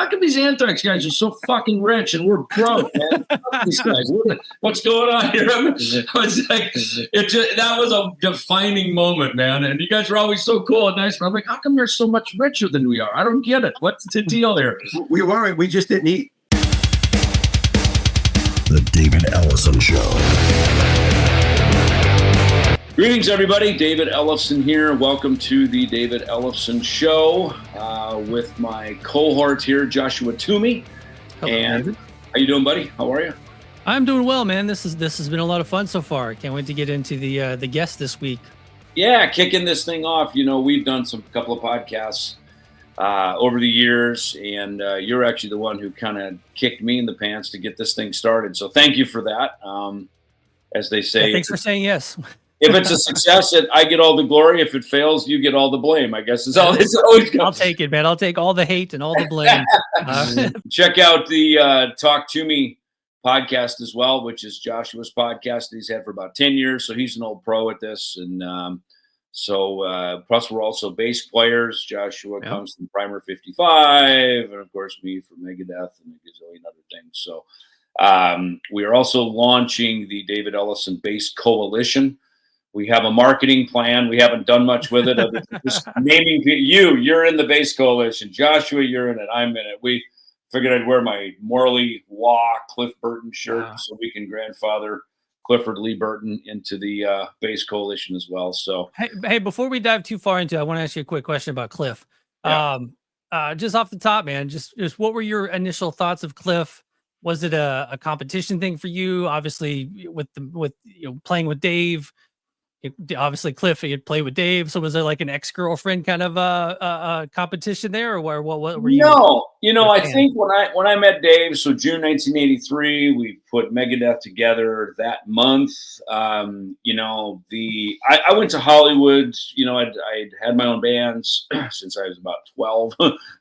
how come these Anthrax guys are so fucking rich and we're broke, man? Fuck these guys. What's going on here? I was like, that was a defining moment, man. And you guys were always so cool and nice. But I'm like, how come you're so much richer than we are? I don't get it. What's the deal here? We weren't. We just didn't eat. The David Ellefson Show. Greetings, everybody. David Ellefson here. Welcome to the David Ellefson Show with my cohort here, Joshua Toomey. Hello, and David. How you doing, buddy? How are you? I'm doing well, man. This has been a lot of fun so far. Can't wait to get into the guest this week. Yeah, kicking this thing off. You know, we've done a couple of podcasts over the years, and you're actually the one who kind of kicked me in the pants to get this thing started. So thank you for that. As they say, yeah, thanks for saying yes. If it's a success, I get all the glory. If it fails, you get all the blame. I guess it's always goes. I'll take it, man. I'll take all the hate and all the blame. Check out the Talk to Me podcast as well, which is Joshua's podcast that he's had for about 10 years. So he's an old pro at this. And plus we're also bass players. Joshua comes from Primer 55, and of course me from Megadeth and a gazillion other things. So we are also launching the David Ellefson Bass Coalition. We have a marketing plan. We haven't done much with it. Just naming you're in the Bass Coalition. Joshua, you're in it. I'm in it. We figured I'd wear my Morley Law Cliff Burton shirt so we can grandfather Clifford Lee Burton into the Bass Coalition as well. So hey, before we dive too far into it, I want to ask you a quick question about Cliff. Yeah. Just off the top, man, just what were your initial thoughts of Cliff? Was it a competition thing for you? Obviously, with playing with Dave. Obviously, Cliff, he had played with Dave. So was there like an ex-girlfriend kind of competition there, or what were you? No, I think when I met Dave, so June 1983, we put Megadeth together that month. I went to Hollywood. I'd had my own bands since I was about 12.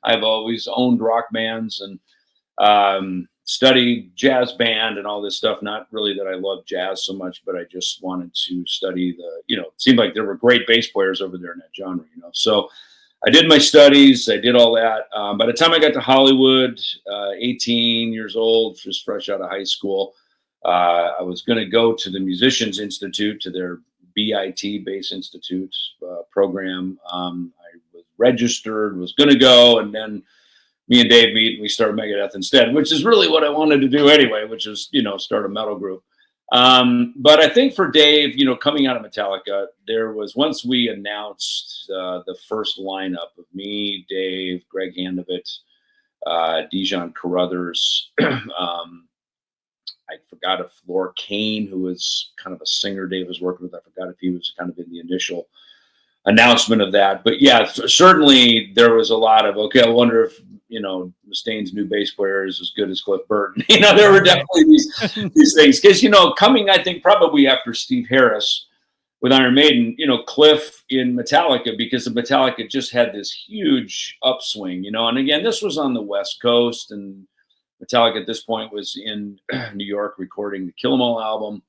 I've always owned rock bands and studied jazz band and all this stuff. Not really that I love jazz so much, but I just wanted to study it seemed like there were great bass players over there in that genre, So I did my studies. I did all that. By the time I got to Hollywood, 18 years old, just fresh out of high school, I was going to go to the Musicians Institute, to their BIT, Bass Institute program. I was registered, was going to go, and then me and Dave meet and we start Megadeth instead, which is really what I wanted to do anyway, which is, start a metal group. But I think for Dave, coming out of Metallica, there was, once we announced the first lineup of me, Dave, Greg Handovit, Dijon Carruthers, I forgot if Laura Kane, who was kind of a singer Dave was working with, I forgot if he was kind of in the initial announcement of that. But yeah, certainly there was a lot of, I wonder if, Mustaine's new bass player is as good as Cliff Burton. There were definitely these things. Because, coming, I think, probably after Steve Harris with Iron Maiden, Cliff in Metallica, because of Metallica just had this huge upswing, and again, this was on the West Coast, and Metallica at this point was in New York recording the Kill 'Em All album.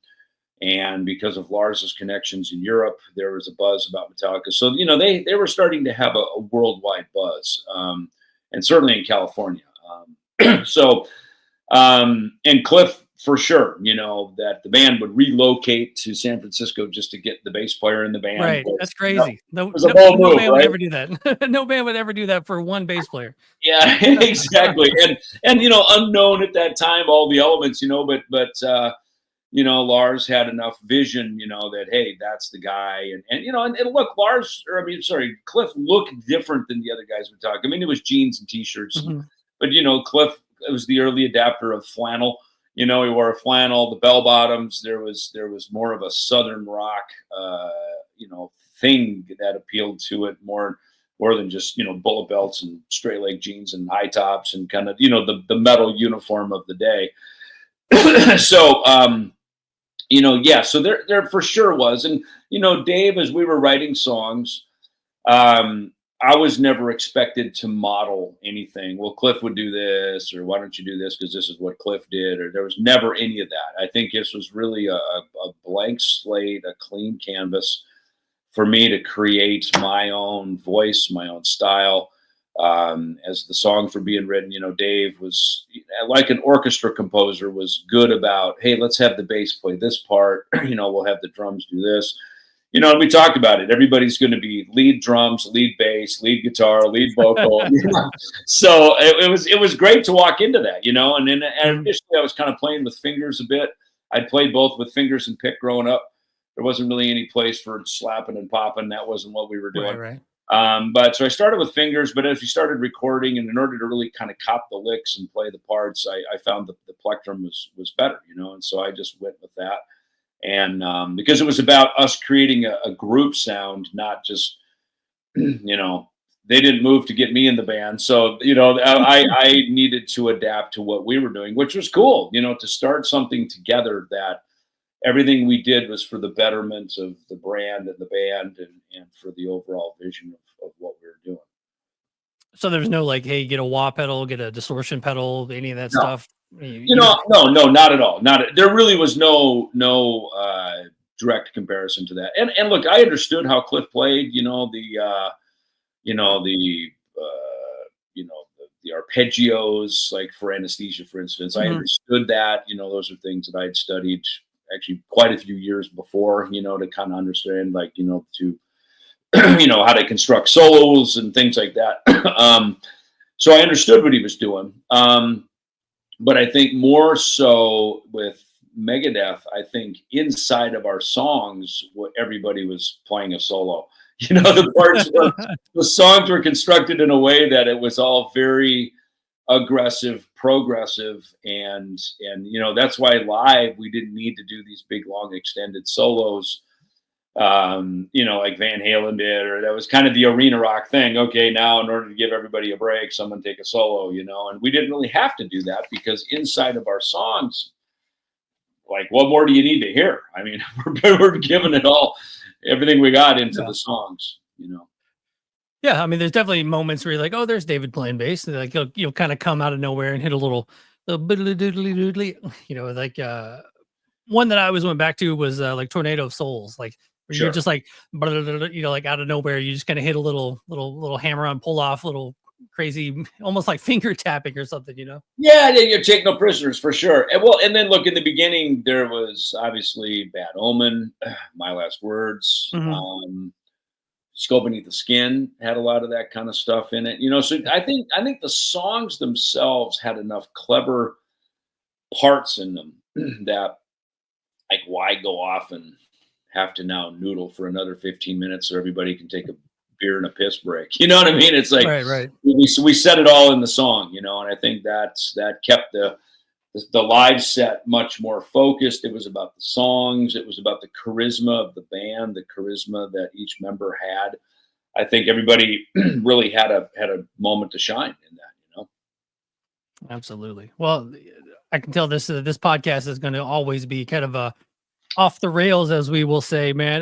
And because of Lars's connections in Europe, there was a buzz about Metallica. So, they were starting to have a worldwide buzz, and certainly in California. And Cliff, for sure, that the band would relocate to San Francisco just to get the bass player in the band. Right. That's crazy. No band would ever do that. No band would ever do that for one bass player. Yeah, exactly. And unknown at that time, all the elements, but Lars had enough vision, that, hey, that's the guy. And look, Cliff looked different than the other guys we talked. I mean, it was jeans and t-shirts, but, Cliff, it was the early adapter of flannel. He wore a flannel, the bell bottoms. There was more of a Southern rock, thing that appealed to it more than just, bullet belts and straight leg jeans and high tops and kind of, the metal uniform of the day. So, so there for sure was. And, Dave, as we were writing songs, I was never expected to model anything. Well, Cliff would do this, or why don't you do this? Because this is what Cliff did, or there was never any of that. I think this was really a blank slate, a clean canvas for me to create my own voice, my own style. as the songs were being written, Dave was like an orchestra composer, was good about, hey, let's have the bass play this part. We'll have the drums do this. And we talked about it. Everybody's going to be lead drums, lead bass, lead guitar, lead vocal. So it was great to walk into that, And then initially I was kind of playing with fingers a bit. I'd played both with fingers and pick growing up. There wasn't really any place for slapping and popping. That wasn't what we were doing. Right. But so I started with fingers, but as we started recording, and in order to really kind of cop the licks and play the parts, I found that the plectrum was better, and so I just went with that. And because it was about us creating a group sound, not just, they didn't move to get me in the band. So, I needed to adapt to what we were doing, which was cool, to start something together that everything we did was for the betterment of the brand and the band and for the overall vision of what we were doing. So there's no like, hey, get a wah pedal, get a distortion pedal, any of that stuff. No, not at all. There really was no direct comparison to that. And look, I understood how Cliff played, the arpeggios, like for Anesthesia, for instance. I understood that, those are things that I'd studied actually quite a few years before, to kind of understand, like, to, how to construct solos and things like that. So I understood what he was doing. But I think more so with Megadeth, I think inside of our songs, everybody was playing a solo. The songs were constructed in a way that it was all very aggressive, progressive, and that's why live we didn't need to do these big, long, extended solos, like Van Halen did, or that was kind of the arena rock thing. Okay, now in order to give everybody a break, someone take a solo, and we didn't really have to do that because inside of our songs, like, what more do you need to hear? I mean, we're giving it all, everything we got into the songs, Yeah, I mean, there's definitely moments where you're like, oh, there's David playing bass. And like you'll kind of come out of nowhere and hit a little biddly doodly doodly, like one that I always went back to was like Tornado of Souls, like where you're just like, like out of nowhere, you just kind of hit a little hammer on, pull off, little crazy, almost like finger tapping or something, Yeah, you take no prisoners for sure. And then look, in the beginning there was obviously Bad Omen, My Last Words, Skull Beneath the Skin had a lot of that kind of stuff in it, so I think the songs themselves had enough clever parts in them that, like, why go off and have to now noodle for another 15 minutes so everybody can take a beer and a piss break? You know what I mean? It's like, right. We set it all in the song, and I think that kept the live set much more focused. It was about the songs. It was about the charisma of the band, the charisma that each member had. I think everybody really had a moment to shine in that, Absolutely. Well, I can tell this podcast is going to always be kind of a off the rails, as we will say, man.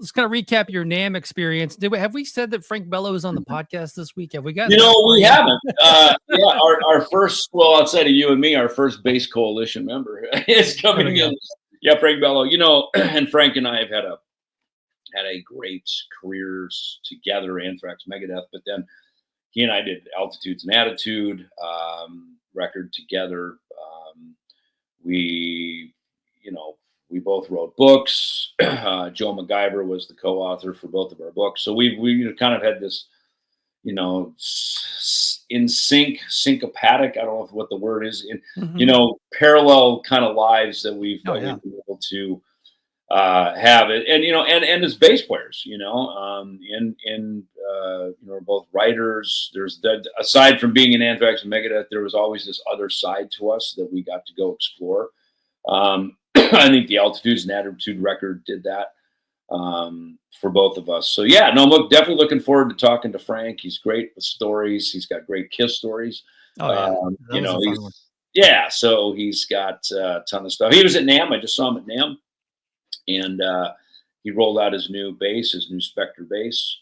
Let's kind of recap your NAMM experience. Have we said that Frank Bello is on the podcast this week? Have we got? We haven't. Yeah, our first, well, outside of you and me, our first Bass Coalition member is coming in. Yeah, Frank Bello. And Frank and I have had a great careers together, Anthrax, Megadeth, but then he and I did Altitudes and Attitude record together. We both wrote books. Joe MacGyver was the co-author for both of our books. So we kind of had this, in syncopatic, I don't know what the word is, parallel kind of lives that we've been able to have it. And as bass players, we're both writers. There's aside from being in Anthrax and Megadeth, there was always this other side to us that we got to go explore. I think the Altitudes and Attitude record did that for both of us. So yeah, no, I'm definitely looking forward to talking to Frank. He's great with stories. He's got great Kiss stories. So he's got a ton of stuff. He was at NAMM. I just saw him at NAMM, and he rolled out his new bass, his new Spector bass,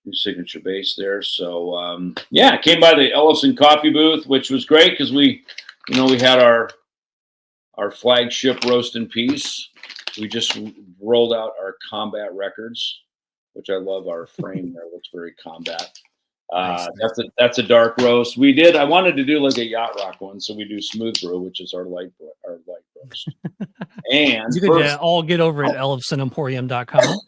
new signature bass there. So I came by the Ellefson coffee booth, which was great because we had our flagship Roast in Peace. We just rolled out our Combat records, which I love. Our frame there looks very Combat. Nice. That's a dark roast. I wanted to do like a yacht rock one, so we do smooth brew, which is our light roast. And you could all get over at ellefsonemporium.com.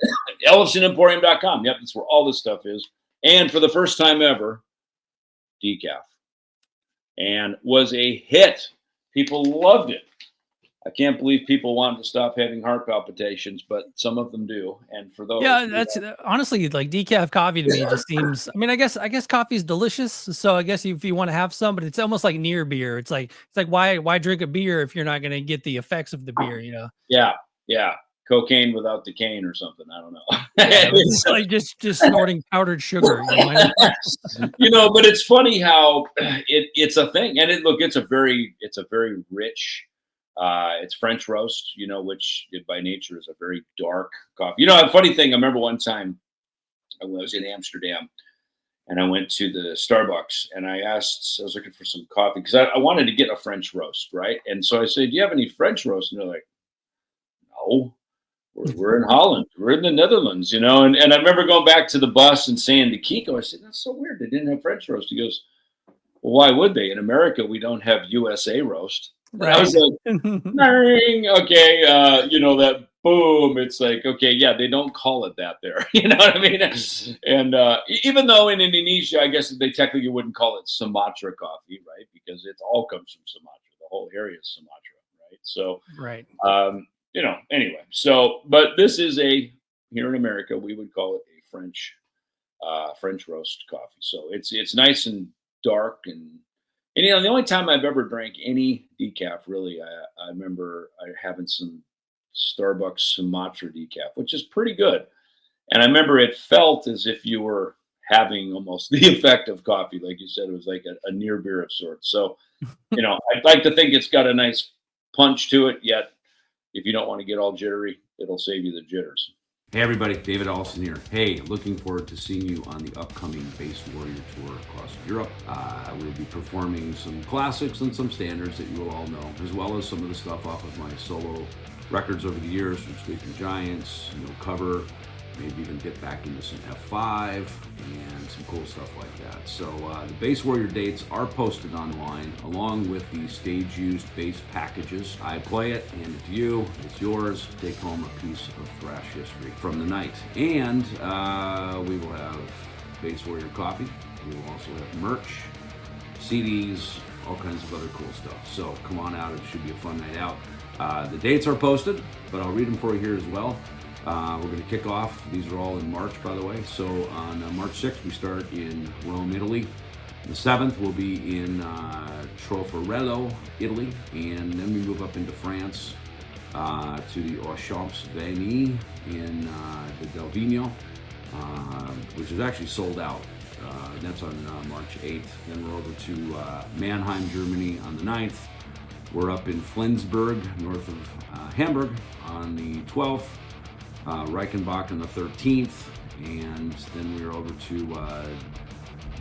ellefsonemporium.com. Yep, that's where all this stuff is. And for the first time ever, decaf, and was a hit. People loved it. I can't believe people wanted to stop having heart palpitations, but some of them do. And for those, that's honestly like decaf coffee to me just seems. I mean, I guess coffee is delicious. So I guess if you want to have some, but it's almost like near beer. It's like why drink a beer if you're not going to get the effects of the beer? You know? Yeah. Cocaine without the cane or something. I don't know. It's like just snorting powdered sugar. You know, but it's funny how it's a thing, and it's a very rich. It's French roast, you know, which by nature is a very dark coffee. You know, a funny thing, I remember one time I was in Amsterdam and I went to the Starbucks and I was looking for some coffee because I wanted to get a French roast, right? And so I said, do you have any French roast? And they're like, no, we're in Holland. We're in the Netherlands, you know? And I remember going back to the bus and saying to Kiko, I said, that's so weird. They didn't have French roast. He goes, well, why would they? In America, we don't have USA roast. Right. I was like, okay, you know, that boom. It's like, okay, yeah, they don't call it that there. You know what I mean? And even though in Indonesia, I guess they technically wouldn't call it Sumatra coffee, right? Because it all comes from Sumatra. The whole area is Sumatra, right? So, right. You know, anyway. So, but this is here in America, we would call it a French roast coffee. So it's nice and dark and you know, the only time I've ever drank any decaf, really, I remember having some Starbucks Sumatra decaf, which is pretty good. And I remember it felt as if you were having almost the effect of coffee. Like you said, it was like a near beer of sorts. So, you know, I'd like to think it's got a nice punch to it, yet if you don't want to get all jittery, it'll save you the jitters. Hey everybody, David Ellefson here. Hey, looking forward to seeing you on the upcoming Bass Warrior Tour across Europe. We'll be performing some classics and some standards that you will all know, as well as some of the stuff off of my solo records over the years, from Sleeping Giants, you know, cover, maybe even dip back into some F5 and some cool stuff like that. So the Bass Warrior dates are posted online along with the stage-used bass packages. I play it, hand it to you, it's yours. Take home a piece of thrash history from the night. And we will have Bass Warrior coffee. We will also have merch, CDs, all kinds of other cool stuff. So come on out, it should be a fun night out. The dates are posted, but I'll read them for you here as well. We're going to kick off. These are all in March, by the way. So on March 6th, we start in Rome, Italy. The 7th, we'll be in Trofarello, Italy. And then we move up into France to the Champs-Élysées in the Del Vigno, which is actually sold out. That's on March 8th. Then we're over to Mannheim, Germany on the 9th. We're up in Flensburg, north of Hamburg on the 12th. Reichenbach on the 13th, and then we're over to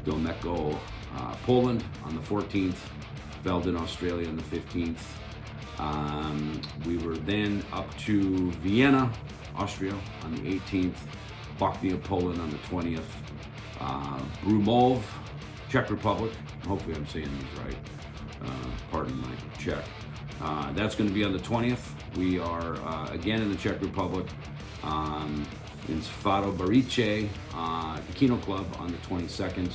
Dolmeko, Poland on the 14th, Velden, Australia on the 15th. We were then up to Vienna, Austria on the 18th, Bochnia, Poland on the 20th, Brumov, Czech Republic, hopefully I'm saying these right, pardon my Czech. That's going to be on the 20th. We are again in the Czech Republic. In Svadobarice, the Kino Club on the 22nd,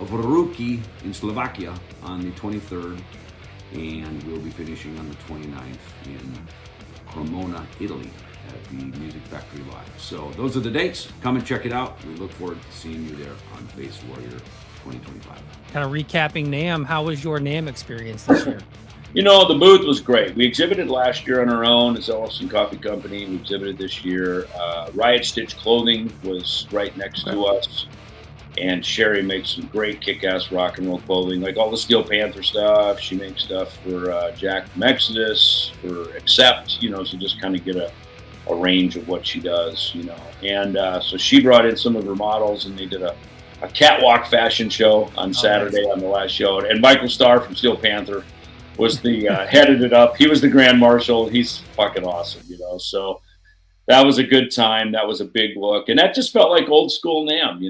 Vroruki in Slovakia on the 23rd, and we'll be finishing on the 29th in Cremona, Italy at the Music Factory Live. So those are the dates. Come and check it out. We look forward to seeing you there on Bass Warrior 2025. Kind of recapping NAMM, how was your NAMM experience this year? You know, the booth was great. We exhibited last year on our own as Ellefson Coffee Company. We exhibited this year. Riot Stitch Clothing was right next to us. And Sherry makes some great kick-ass rock and roll clothing, like all the Steel Panther stuff. She makes stuff for Jack from Exodus, for Accept, you know, so just kind of get a range of what she does, you know. And so she brought in some of her models, and they did a catwalk fashion show on Saturday on the last show. And Michael Starr from Steel Panther was the headed it up. He was the Grand Marshal. He's fucking awesome, you know. So that was a good time. That was a big look, and that just felt like old school NAMM.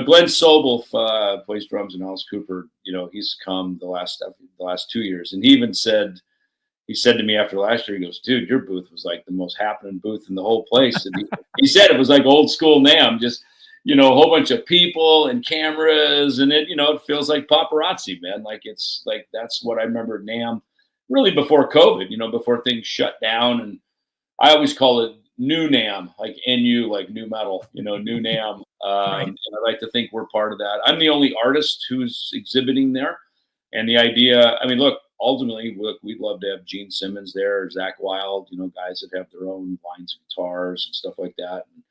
Glenn Sobel plays drums in Alice Cooper. He's come the last 2 years, and he said to me after last year, he goes, "Dude, your booth was like the most happening booth in the whole place." And he said it was like old school NAMM, just a whole bunch of people and cameras, and it feels like paparazzi, man. Like it's like that's what I remember NAMM really before COVID, before things shut down. And I always call it new NAMM, like NU, like new metal, new NAMM. Right. And I like to think we're part of that. I'm the only artist who's exhibiting there. And the idea, I mean, look, ultimately, we'd love to have Gene Simmons there, Zach Wild, guys that have their own lines of guitars and stuff like that. And,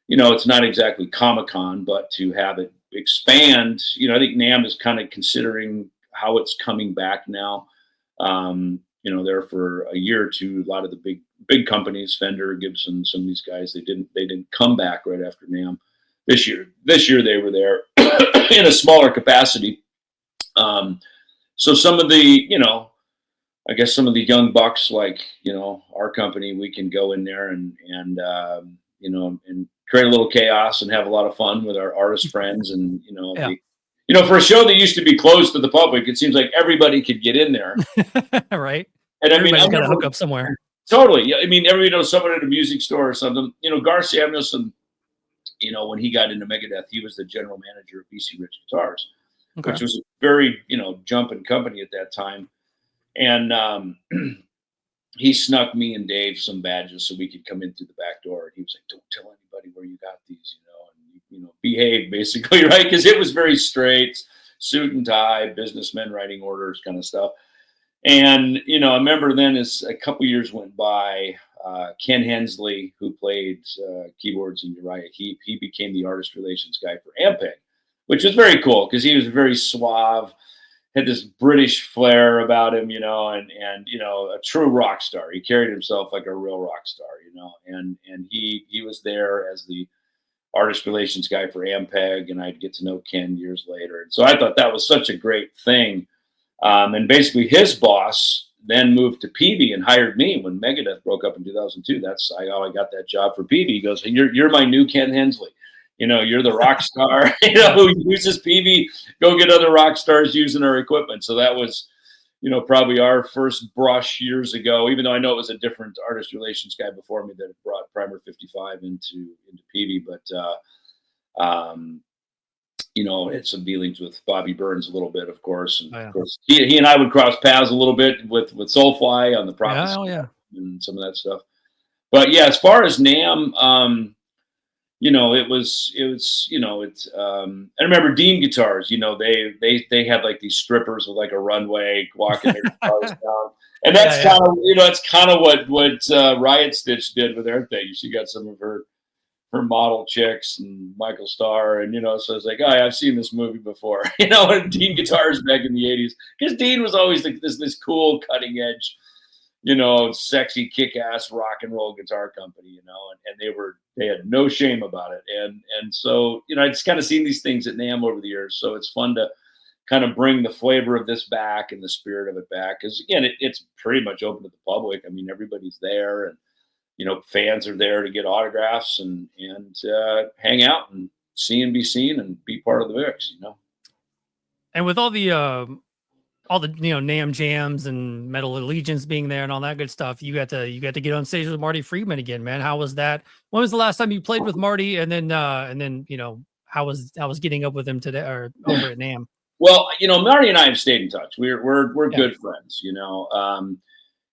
it's not exactly Comic-Con, but to have it expand, I think NAMM is kind of considering how it's coming back now. There for a year or two, a lot of the big companies, Fender, Gibson, some of these guys, they didn't come back right after NAMM. This year they were there in a smaller capacity. So some of the, I guess some of the young bucks, like, our company, we can go in there and create a little chaos and have a lot of fun with our artist friends. And, for a show that used to be closed to the public, it seems like everybody could get in there. Right. And everybody's got to hook up somewhere. Totally. Yeah. I mean, everybody knows someone at a music store or something. Gar Samuelson, when he got into Megadeth, he was the general manager of BC Rich Guitars, which was a very, jumping company at that time. And he snuck me and Dave some badges so we could come in through the back door. And he was like, "Don't tell anybody where you got these, and behave basically," right? Because it was very straight, suit and tie, businessmen writing orders kind of stuff. And, I remember then as a couple years went by, Ken Hensley, who played keyboards in Uriah Heep, he became the artist relations guy for Ampeg, which was very cool because he was very suave, had this British flair about him, and a true rock star. He carried himself like a real rock star, and he was there as the artist relations guy for Ampeg, and I'd get to know Ken years later. And so I thought that was such a great thing. And basically his boss then moved to Peavey and hired me when Megadeth broke up in 2002. That's how I got that job for Peavey. He goes, "Hey, you're my new Ken Hensley. You're the rock star, who uses Peavey. Go get other rock stars using our equipment." So that was, probably our first brush years ago, even though I know it was a different artist relations guy before me that had brought Primer 55 into Peavey. But, had some dealings with Bobby Burns a little bit, of course. And of course, he and I would cross paths a little bit with Soulfly on the Prophecy and some of that stuff. But yeah, as far as NAMM, it was I remember Dean Guitars, they had like these strippers with like a runway walking their guitars down. And that's kind of what Riot Stitch did with their thing. She got some of her model chicks and Michael Starr, and so it's like, oh, I've seen this movie before, and Dean Guitars back in the 80s, because Dean was always like this cool cutting edge, sexy kick-ass rock and roll guitar company, and they had no shame about it. And so, I just kind of seen these things at NAMM over the years. So it's fun to kind of bring the flavor of this back and the spirit of it back. Cause again, it's pretty much open to the public. I mean, everybody's there, and, fans are there to get autographs and hang out and see and be seen and be part of the mix, And with all the NAMM jams and Metal Allegiance being there and all that good stuff, you got to get on stage with Marty Friedman again, man. How was that? When was the last time you played with Marty? And then how was getting up with him today or over at NAMM? Well, Marty and I have stayed in touch. We're good friends,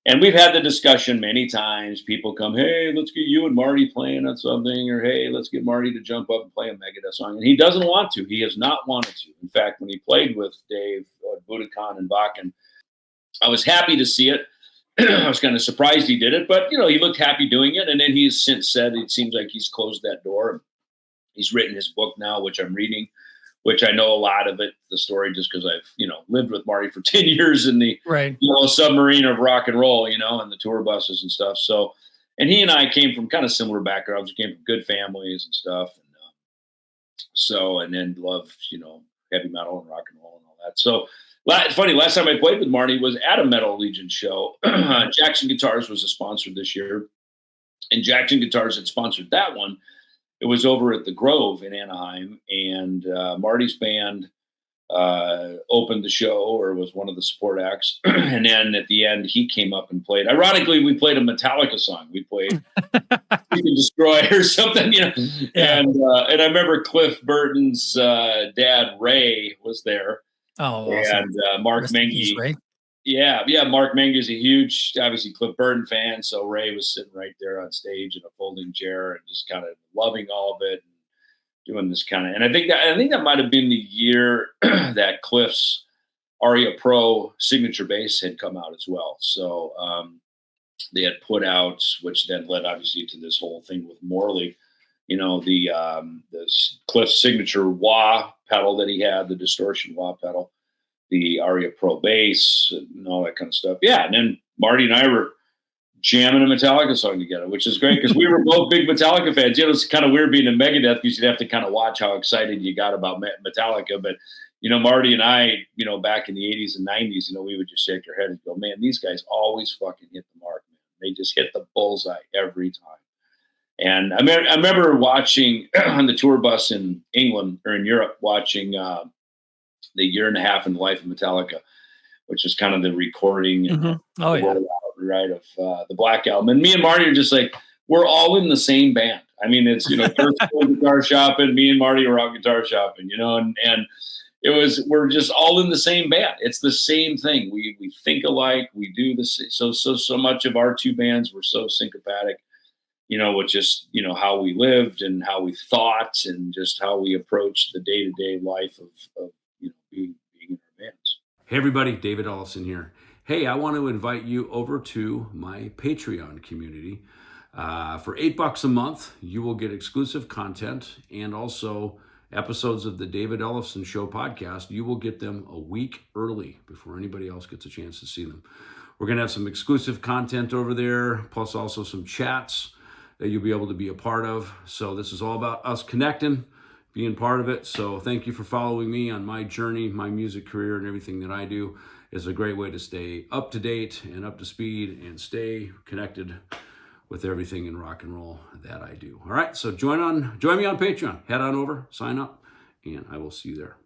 and we've had the discussion many times. People come, "Hey, let's get you and Marty playing on something," or "Hey, let's get Marty to jump up and play a Megadeth song." And he doesn't want to. He has not wanted to. In fact, when he played with Dave, Budokan and Bakken, I was happy to see it. I was kind of surprised he did it, but he looked happy doing it. And then he's since said it seems like he's closed that door. He's written his book now, which I'm reading, which I know a lot of it, the story, just because I've, lived with Marty for 10 years in the submarine of rock and roll, and the tour buses and stuff. So, and he and I came from kind of similar backgrounds. We came from good families and stuff. And and then loved, heavy metal and rock and roll and all that. So funny, last time I played with Marty was at a Metal Allegiance show. Jackson Guitars was a sponsor this year. and Jackson Guitars had sponsored that one. It was over at the Grove in Anaheim, and Marty's band opened the show, or was one of the support acts. And then at the end, he came up and played. Ironically, we played a Metallica song. We played "You Can Destroy" or something, you know. Yeah. And I remember Cliff Burton's dad, Ray, was there. Oh, awesome. And Mark Rest in peace, Mengy. Ray. Yeah, Mark Mengy is a huge, obviously, Cliff Burton fan. So Ray was sitting right there on stage in a folding chair and just kind of loving all of it. Doing this kind of, and I think that might have been the year that Cliff's Aria Pro signature bass had come out as well. So they had put out, which then led obviously to this whole thing with Morley. You know, the Cliff's signature wah pedal that he had, the distortion wah pedal, the Aria Pro bass, and all that kind of stuff. Yeah, and then Marty and I were jamming a Metallica song together, which is great because we were both big Metallica fans. You know, it's kind of weird being in Megadeth because you'd have to kind of watch how excited you got about Metallica. But, you know, Marty and I, you know, back in the 80s and 90s, you know, we would just shake our head and go, man, these guys always fucking hit the mark, man. They just hit the bullseye every time. And I remember watching on the tour bus in England or in Europe, watching the year and a half in the life of Metallica, which is kind of the recording and Oh, yeah. right of the Black Album. And me and Marty are just like, we're all in the same band. I mean, it's, you know, first guitar shopping, me and Marty were out guitar shopping, you know, and it was, we're just all in the same band. It's the same thing. We think alike, we do this. So much of our two bands were so syncopatic, you know, with just, you know, how we lived and how we thought and just how we approached the day-to-day life of you know, being in our bands. Hey everybody, David Ellefson here. Hey, I want to invite you over to my Patreon community. For $8 a month, you will get exclusive content and also episodes of the David Ellefson Show podcast. You will get them a week early before anybody else gets a chance to see them. We're going to have some exclusive content over there, plus also some chats that you'll be able to be a part of. So this is all about us connecting, being part of it. So thank you for following me on my journey, my music career, and everything that I do. Is a great way to stay up to date and up to speed and stay connected with everything in rock and roll that I do. All right, so join me on Patreon. Head on over, sign up, and I will see you there.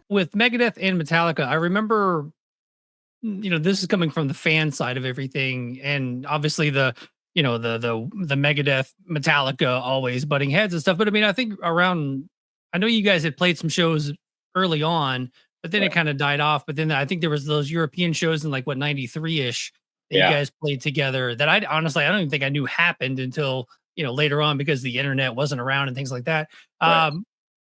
With Megadeth and Metallica, I remember, you know, this is coming from the fan side of everything, and obviously the Megadeth, Metallica always butting heads and stuff. But I mean, I think I know you guys had played some shows early on, but then it kind of died off. But then I think there was those European shows in like 93-ish that you guys played together that I don't even think I knew happened until, you know, later on because the internet wasn't around and things like that. Right.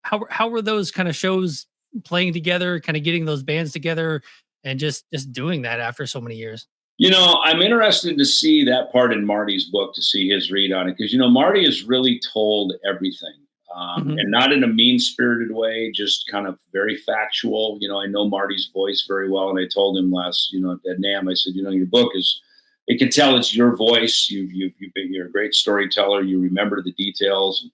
How were those kind of shows playing together, kind of getting those bands together and just doing that after so many years? You know, I'm interested to see that part in Marty's book, to see his read on it. Because, you know, Marty has really told everything. And not in a mean-spirited way, just kind of very factual. You know, I know Marty's voice very well, and I told him last, you know, at NAMM, I said, you know, your book it can tell it's your voice. You're a great storyteller. You remember the details. And,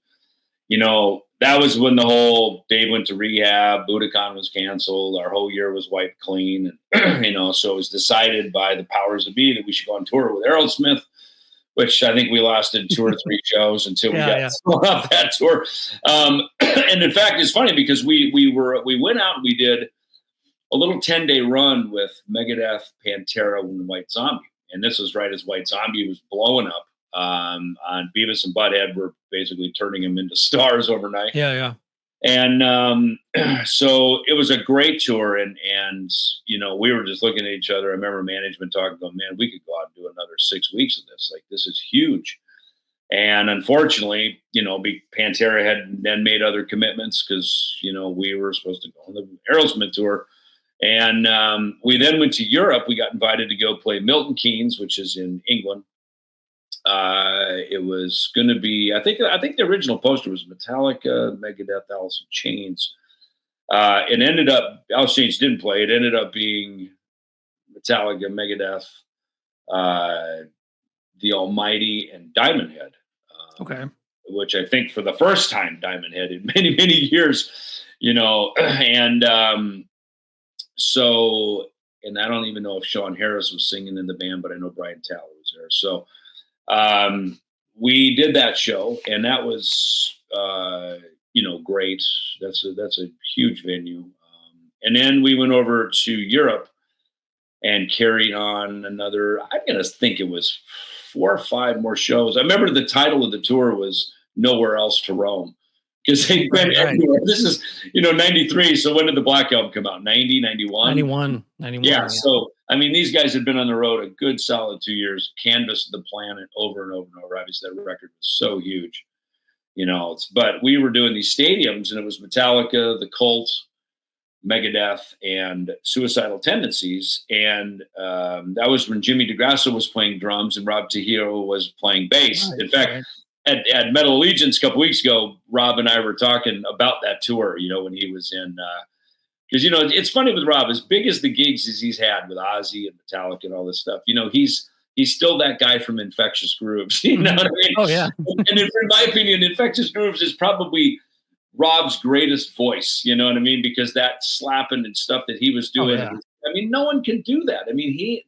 you know, that was when the whole Dave went to rehab, Budokan was canceled, our whole year was wiped clean, and you know, so it was decided by the powers that be that we should go on tour with Aerosmith, which I think we lasted 2 or 3 shows until we got off that tour. And in fact, it's funny because we went out and we did a little 10-day run with Megadeth, Pantera, and White Zombie. And this was right as White Zombie was blowing up on Beavis and Butthead. We're basically turning them into stars overnight. Yeah. And so it was a great tour. And, you know, we were just looking at each other. I remember management talking about, man, we could go out and do another 6 weeks of this. Like, this is huge. And unfortunately, you know, Pantera had then made other commitments because, you know, we were supposed to go on the Aerosmith tour. And we then went to Europe. We got invited to go play Milton Keynes, which is in England. It was going to be, I think the original poster was Metallica, Megadeth, Alice in Chains. It ended up, Alice in Chains didn't play. It ended up being Metallica, Megadeth, The Almighty, and Diamond Head. Okay. Which I think for the first time, Diamond Head in many, many years, you know, and so, and I don't even know if Sean Harris was singing in the band, but I know Brian Tyler was there. So, We did that show, and that was great. That's a huge venue. And then we went over to Europe and carried on another, I'm going to think it was 4 or 5 more shows. I remember the title of the tour was Nowhere Else to Roam, because they've been everywhere. This is, 93. So when did the Black Album come out? 90, 91? 91. Yeah. So, I mean, these guys had been on the road a good solid 2 years, canvassed the planet over and over and over. Obviously, that record was so huge, but we were doing these stadiums, and it was Metallica, The Cult, Megadeth, and Suicidal Tendencies. And that was when Jimmy DeGrasso was playing drums and Rob Trujillo was playing bass. In fact, at Metal Allegiance a couple weeks ago, Rob and I were talking about that tour, when he was in, because, it's funny with Rob, as big as the gigs as he's had with Ozzy and Metallica and all this stuff, he's still that guy from Infectious Grooves. You know what I mean? Oh, yeah. And in my opinion, Infectious Grooves is probably Rob's greatest voice, you know what I mean? Because that slapping and stuff that he was doing, I mean, no one can do that. I mean,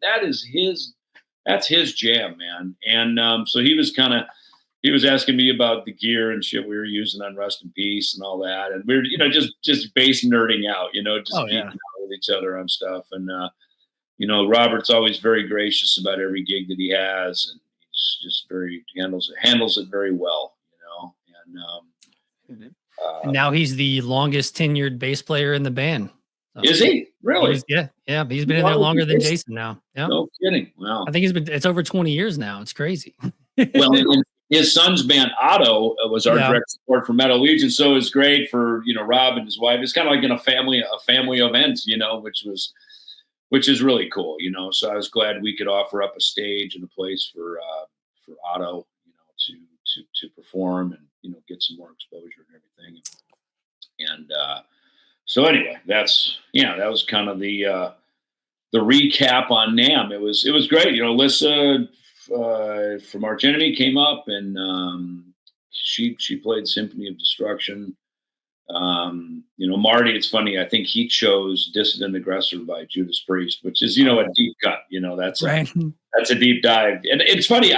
that's his jam, man. And so he was asking me about the gear and shit we were using on Rust in Peace and all that. And we were, just bass nerding out, just geeking out with each other on stuff. And, Robert's always very gracious about every gig that he has. And he's just handles it very well, and now he's the longest tenured bass player in the band. So is he really? Yeah. He's been in there longer than Jason now. Yeah. No kidding. Wow. I think it's over 20 years now. It's crazy. Well, his son's band Otto was our direct support for Metal Legion. So it was great for, Rob and his wife. It's kind of like in a family event, which is really cool, So I was glad we could offer up a stage and a place for Otto, to perform and, get some more exposure and everything. And so anyway, that was kind of the recap on NAMM. It was great. Lissa from Arch Enemy came up, and she played Symphony of Destruction. Marty, it's funny, I think he chose Dissident Aggressor by Judas Priest, which is, a deep cut, that's a deep dive. And it's funny,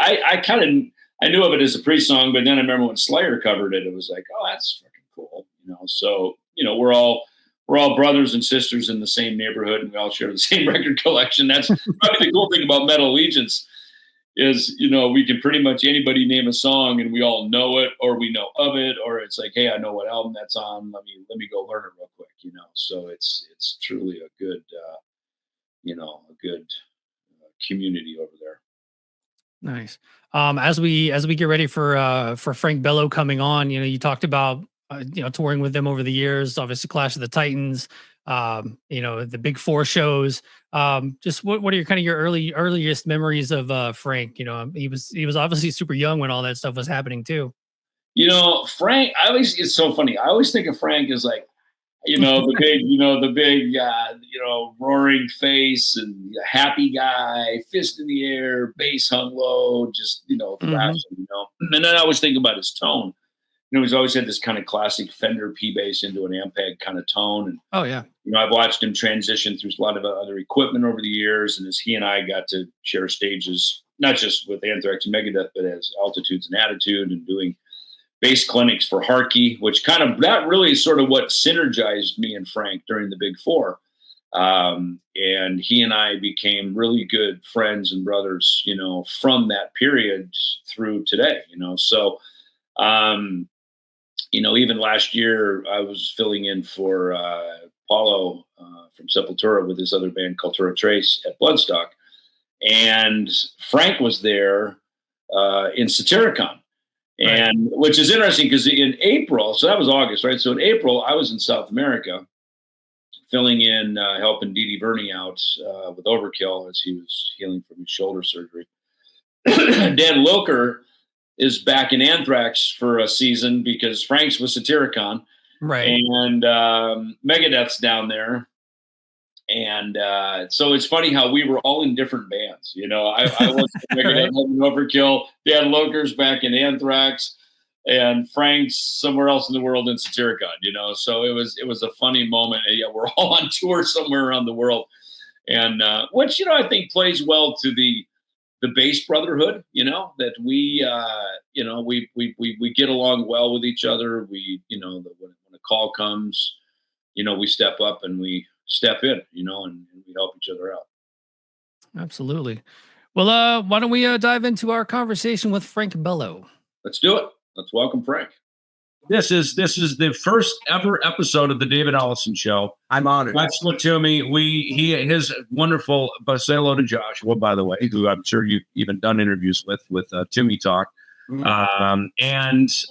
I knew of it as a Priest song, but then I remember when Slayer covered it, it was like, oh, that's fucking cool. So, we're all brothers and sisters in the same neighborhood, and we all share the same record collection. That's probably the cool thing about Metal Allegiance is, we can pretty much anybody name a song and we all know it, or we know of it, or it's like, hey, I know what album that's on. Let me go learn it real quick, So it's truly a good, community over there. Nice. As we get ready for Frank Bello coming on, you talked about touring with them over the years, obviously Clash of the Titans, the Big Four shows. Just what are your earliest memories of Frank? He was obviously super young when all that stuff was happening too. Frank, it's so funny. I always think of Frank as like, the big, roaring face and happy guy, fist in the air, bass hung low, just, thrashing, And then I always think about his tone. He's always had this kind of classic Fender P bass into an Ampeg kind of tone. And, I've watched him transition through a lot of other equipment over the years. And as he and I got to share stages, not just with Anthrax and Megadeth, but as Altitudes and Attitude, and doing bass clinics for Harkey, which that really is sort of what synergized me and Frank during the Big Four. And he and I became really good friends and brothers, from that period through today, So, even last year I was filling in for Paulo from Sepultura with his other band Cultura Trace at Bloodstock. And Frank was there in Satyricon. And which is interesting because in April, so that was August, right? So in April, I was in South America filling in, helping Dee Dee Verney out with Overkill as he was healing from his shoulder surgery. Dan Loker is back in Anthrax for a season because Frank's with Satyricon. Right. And Megadeth's down there. And so it's funny how we were all in different bands. I was Megadeth, Overkill. Dan Loker's back in Anthrax, and Frank's somewhere else in the world in Satyricon. So it was a funny moment. And, we're all on tour somewhere around the world, and which I think plays well to the bass brotherhood, that we get along well with each other. We, when a call comes, we step up and we step in, and we help each other out. Absolutely. Well, why don't we dive into our conversation with Frank Bello? Let's do it. Let's welcome Frank. This is the first ever episode of the David Ellefson Show. I'm honored. That's what Toomey. His wonderful. Say hello to Joshua, by the way, who I'm sure you've even done interviews with Toomey Talk. It's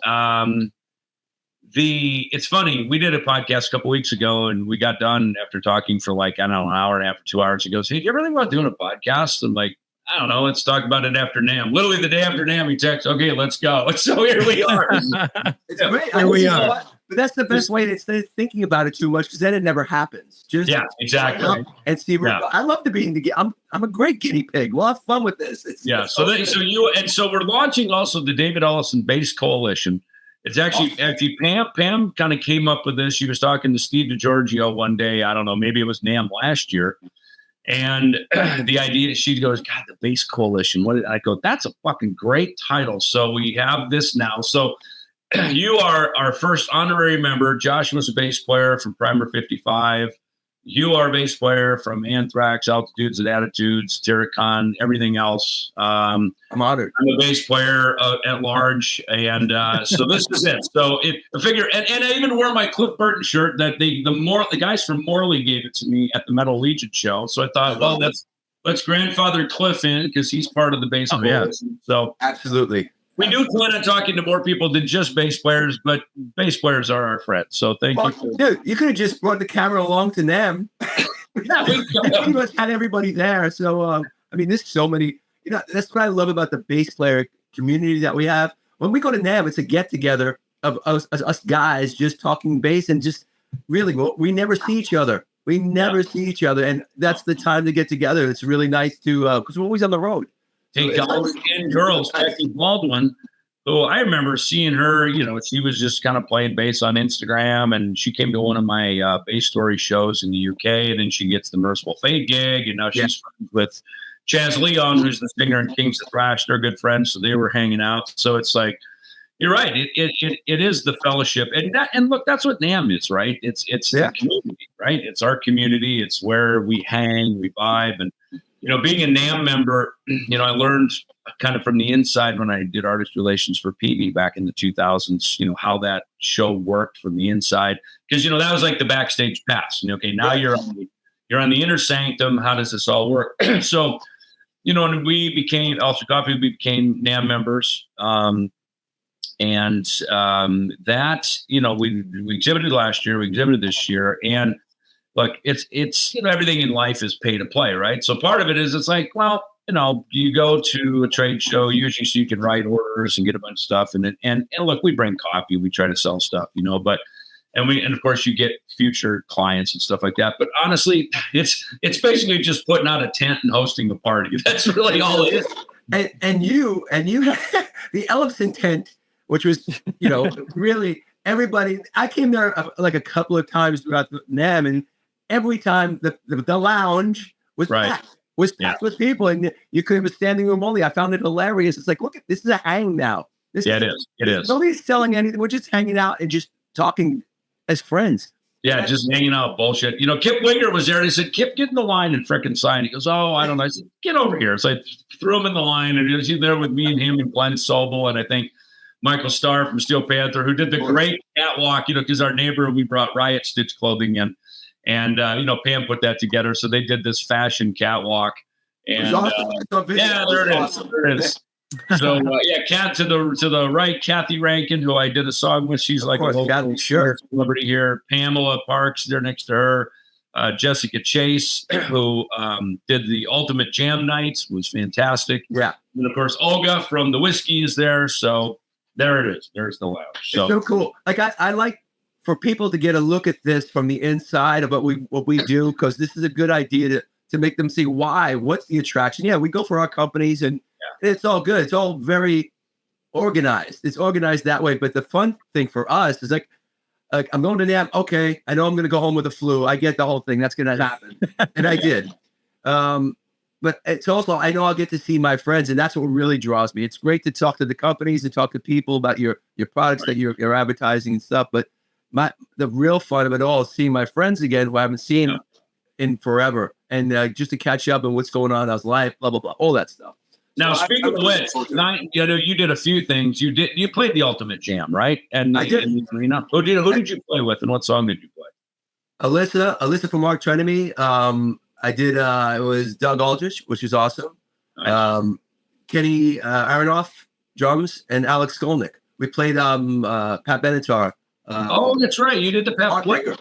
funny. We did a podcast a couple weeks ago, and we got done after talking for like, I don't know, an hour and a half, 2 hours. He goes, "Hey, do you ever think about doing a podcast?" I'm like, "I don't know. Let's talk about it after NAMM." Literally the day after NAMM, he texts, "Okay, let's go." So here we are. It's great. Here we are. But that's the best way to instead of thinking about it too much, because then it never happens. Just Exactly. And see, I love to be in the. I'm a great guinea pig. We'll have fun with this. So we're launching also the David Ellefson Bass Coalition. It's actually Pam kind of came up with this. She was talking to Steve DiGiorgio one day. I don't know, maybe it was NAMM last year. And the idea, she goes, "God, the Bass Coalition." I go, "That's a fucking great title." So we have this now. So you are our first honorary member. Josh was a bass player from Primer 55. You are a bass player from Anthrax, Altitudes and Attitudes, Terracon, everything else. I'm honored. I'm a bass player at large, and so this is it. So I figure, and I even wore my Cliff Burton shirt that the guys from Morley gave it to me at the Metal Legion show. So I thought, well, let's grandfather Cliff in because he's part of the bass coalition. So absolutely. We do plan on talking to more people than just bass players, but bass players are our friends. So thank you. Dude, you could have just brought the camera along to NAMM. Pretty much had everybody there. So, there's so many, that's what I love about the bass player community that we have. When we go to NAMM, it's a get together of us guys just talking bass and just really, we never see each other. And that's the time to get together. It's really nice to, because we're always on the road. Hey, guys and girls, Becky Baldwin, who I remember seeing her, she was just kind of playing bass on Instagram, and she came to one of my bass story shows in the UK, and then she gets the Merciful Fate gig, and now she's friends with Chaz Leon, who's the singer in Kings of Thrash. They're good friends, so they were hanging out. So it's like, you're right. It is the fellowship, and look, that's what NAMM is, right? It's the community, right? It's our community. It's where we hang, we vibe, and being a NAMM member, I learned kind of from the inside when I did artist relations for PV back in the 2000s, how that show worked from the inside. Because, that was like the backstage pass. Okay, now you're on the inner sanctum. How does this all work? So, and we became NAMM members. That, we exhibited last year, we exhibited this year, and look, it's everything in life is pay to play, right? So part of it is it's like, well, you go to a trade show usually so you can write orders and get a bunch of stuff, and look, we bring coffee, we try to sell stuff, but and of course you get future clients and stuff like that. But honestly, it's basically just putting out a tent and hosting a party. That's really all it is. And you have the Ellefson tent, which was really everybody. I came there like a couple of times throughout the NAMM, and every time the lounge was packed with people, and you could have a standing room only. I found it hilarious. It's like, look, this is a hang now. It is. Nobody's selling anything. We're just hanging out and just talking as friends. Yeah, just hanging out, bullshit. Kip Winger was there, and he said, "Kip, get in the line and frickin' sign." He goes, "Oh, I don't know." I said, "Get over here." So I threw him in the line, and he was there with me and him and Glenn Sobel, and I think Michael Starr from Steel Panther, who did the great catwalk, because our neighbor, we brought Riot Stitch clothing in. And, Pam put that together. So they did this fashion catwalk. And there it is. So, Kat to the right, Kathy Rankin, who I did a song with. She's like a local celebrity here. Pamela Parks, there next to her. Jessica Chase, who did the Ultimate Jam Nights, was fantastic. Yeah. And, of course, Olga from The Whiskey is there. So there it is. There's the lounge. So, it's so cool. Like, I like for people to get a look at this from the inside of what we do, because this is a good idea to make them see what's the attraction. Yeah, we go for our companies, and it's all good. It's all very organized. It's organized that way. But the fun thing for us is like I'm going to NAMM. Okay, I know I'm going to go home with the flu. I get the whole thing. That's going to happen. And I did. but it's also, I know I'll get to see my friends, and that's what really draws me. It's great to talk to the companies and talk to people about your products that you're advertising and stuff. But the real fun of it all is seeing my friends again, who I haven't seen in forever, and just to catch up on what's going on in our life, blah, blah, blah, all that stuff. Now, speaking of which, you did a few things. You played the Ultimate Jam, right? And I did. Who did you play with, and what song did you play? Alyssa from Mark Trenemy. I did. It was Doug Aldrich, which is awesome. Nice. Kenny Aronoff drums, and Alex Skolnick. We played Pat Benatar. That's right. You did the Pat Heartbreaker.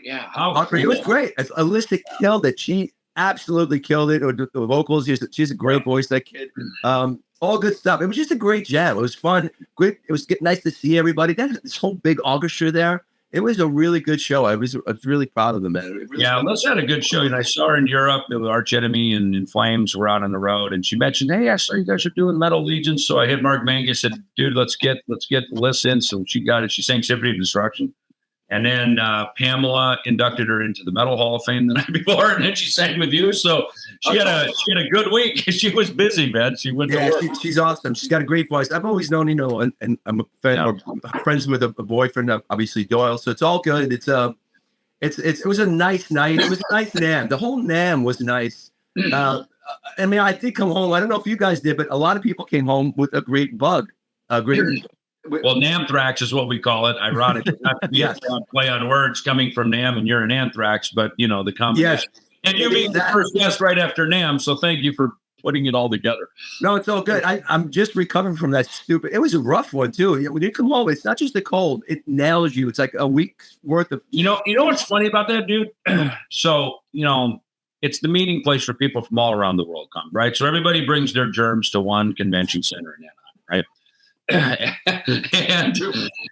Yeah. Heartbreaker. It was great. Alyssa killed it. She absolutely killed it. Or the vocals. She's a great voice, that kid. All good stuff. It was just a great jam. It was fun. Great. It was nice to see everybody. This whole big orchestra there. It was a really good show. I was really proud of them, man. Really Alyssa had a good show. And I saw her in Europe. Arch Enemy and In Flames were out on the road, and she mentioned, "Hey, I saw you guys are doing Metal Legion." So I hit Mark Mangus, said, "Dude, let's get Alyssa in." So she got it. She sang Symphony of Destruction. And then Pamela inducted her into the Metal Hall of Fame the night before, and then she sang with you. So she had a good week. She was busy, man. She went to work. She's awesome. She's got a great voice. I've always known, and I'm a fan, friends with a boyfriend, obviously Doyle. So it's all good. It was a nice night. It was a nice NAMM. The whole NAMM was nice. I mean, I did come home. I don't know if you guys did, but a lot of people came home with a great bug. Well, NAMMthrax is what we call it. Ironically, not to be a play on words coming from NAMM and you're an Anthrax, but the combination. Yes. And you being the first guest right after NAMM, so thank you for putting it all together. No, it's all good. I'm just recovering from that stupid. It was a rough one too. When you come home, it's not just the cold; it nails you. It's like a week's worth of. You know what's funny about that, dude? So it's the meeting place for people from all around the world come, right? So everybody brings their germs to one convention center in Anaheim, right?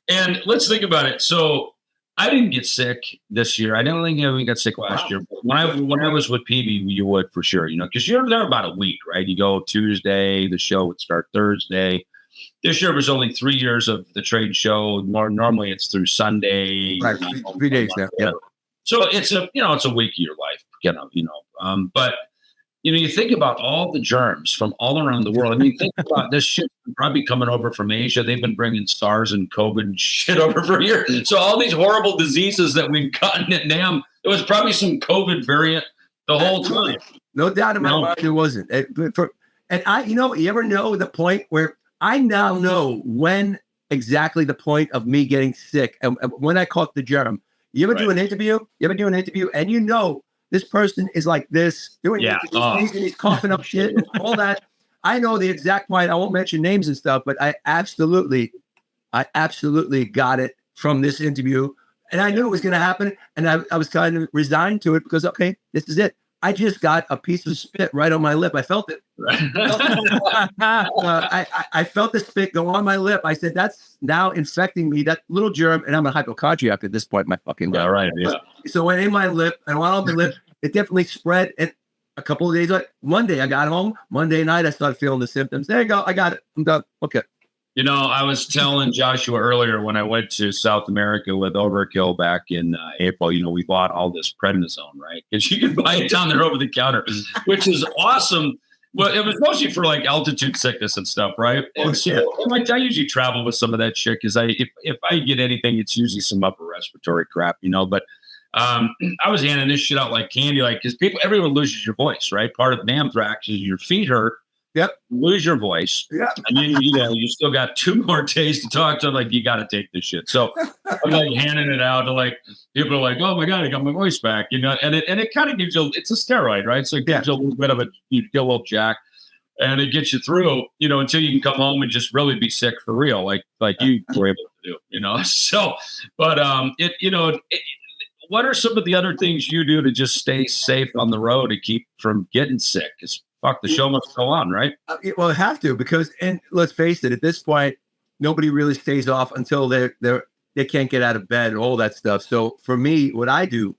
and let's think about it. So I didn't get sick this year. I don't think I even got sick last year. But when I was with PB, you would for sure, because you're there about a week, right? You go Tuesday, the show would start Thursday. This year was only 3 years of the trade show. Normally it's through Sunday. Right, 3 days now. Yeah. So it's a week of your life, but you think about all the germs from all around the world. I mean, think about this shit probably coming over from Asia. They've been bringing SARS and COVID and shit over for years. So all these horrible diseases that we've gotten at NAMM, it was probably some COVID variant the whole time. No doubt in my mind it wasn't. You ever know the point where I now know when exactly the point of me getting sick and when I caught the germ. You ever do an interview? And this person is like this, doing and he's coughing up shit and all that. I know the exact point. I won't mention names and stuff, but I absolutely got it from this interview. And I knew it was going to happen. And I was kind of resigned to it because, okay, this is it. I just got a piece of spit right on my lip. I felt it. I felt the spit go on my lip. I said, that's now infecting me, that little germ. And I'm a hypochondriac at this point, my fucking life. Yeah, right. Yeah. So it went in my lip and went on my lip. It definitely spread. And a couple of days, Monday, I got home. Monday night, I started feeling the symptoms. There you go. I got it. I'm done. Okay. I was telling Joshua earlier when I went to South America with Overkill back in April, we bought all this prednisone, right? Because you can buy it down there over the counter, which is awesome. Well, it was mostly for like altitude sickness and stuff, right? And so I usually travel with some of that shit because if I get anything, it's usually some upper respiratory crap, But I was handing this shit out like candy, because everyone loses your voice, right? Part of NAMMthrax is your feet hurt. Yep. Lose your voice. Yeah. And then you still got 2 more days to talk to. You got to take this shit. So I'm handing it out to people are like, oh my God, I got my voice back. And it kind of gives you, it's a steroid, right? So it gives you a little bit of you get a little jack, and it gets you through, until you can come home and just really be sick for real, like you were able to do, So, but what are some of the other things you do to just stay safe on the road to keep from getting sick? Because fuck, the show must go on, right? Well, it have to, and let's face it, at this point, nobody really stays off until they can't get out of bed and all that stuff. So for me, what I do,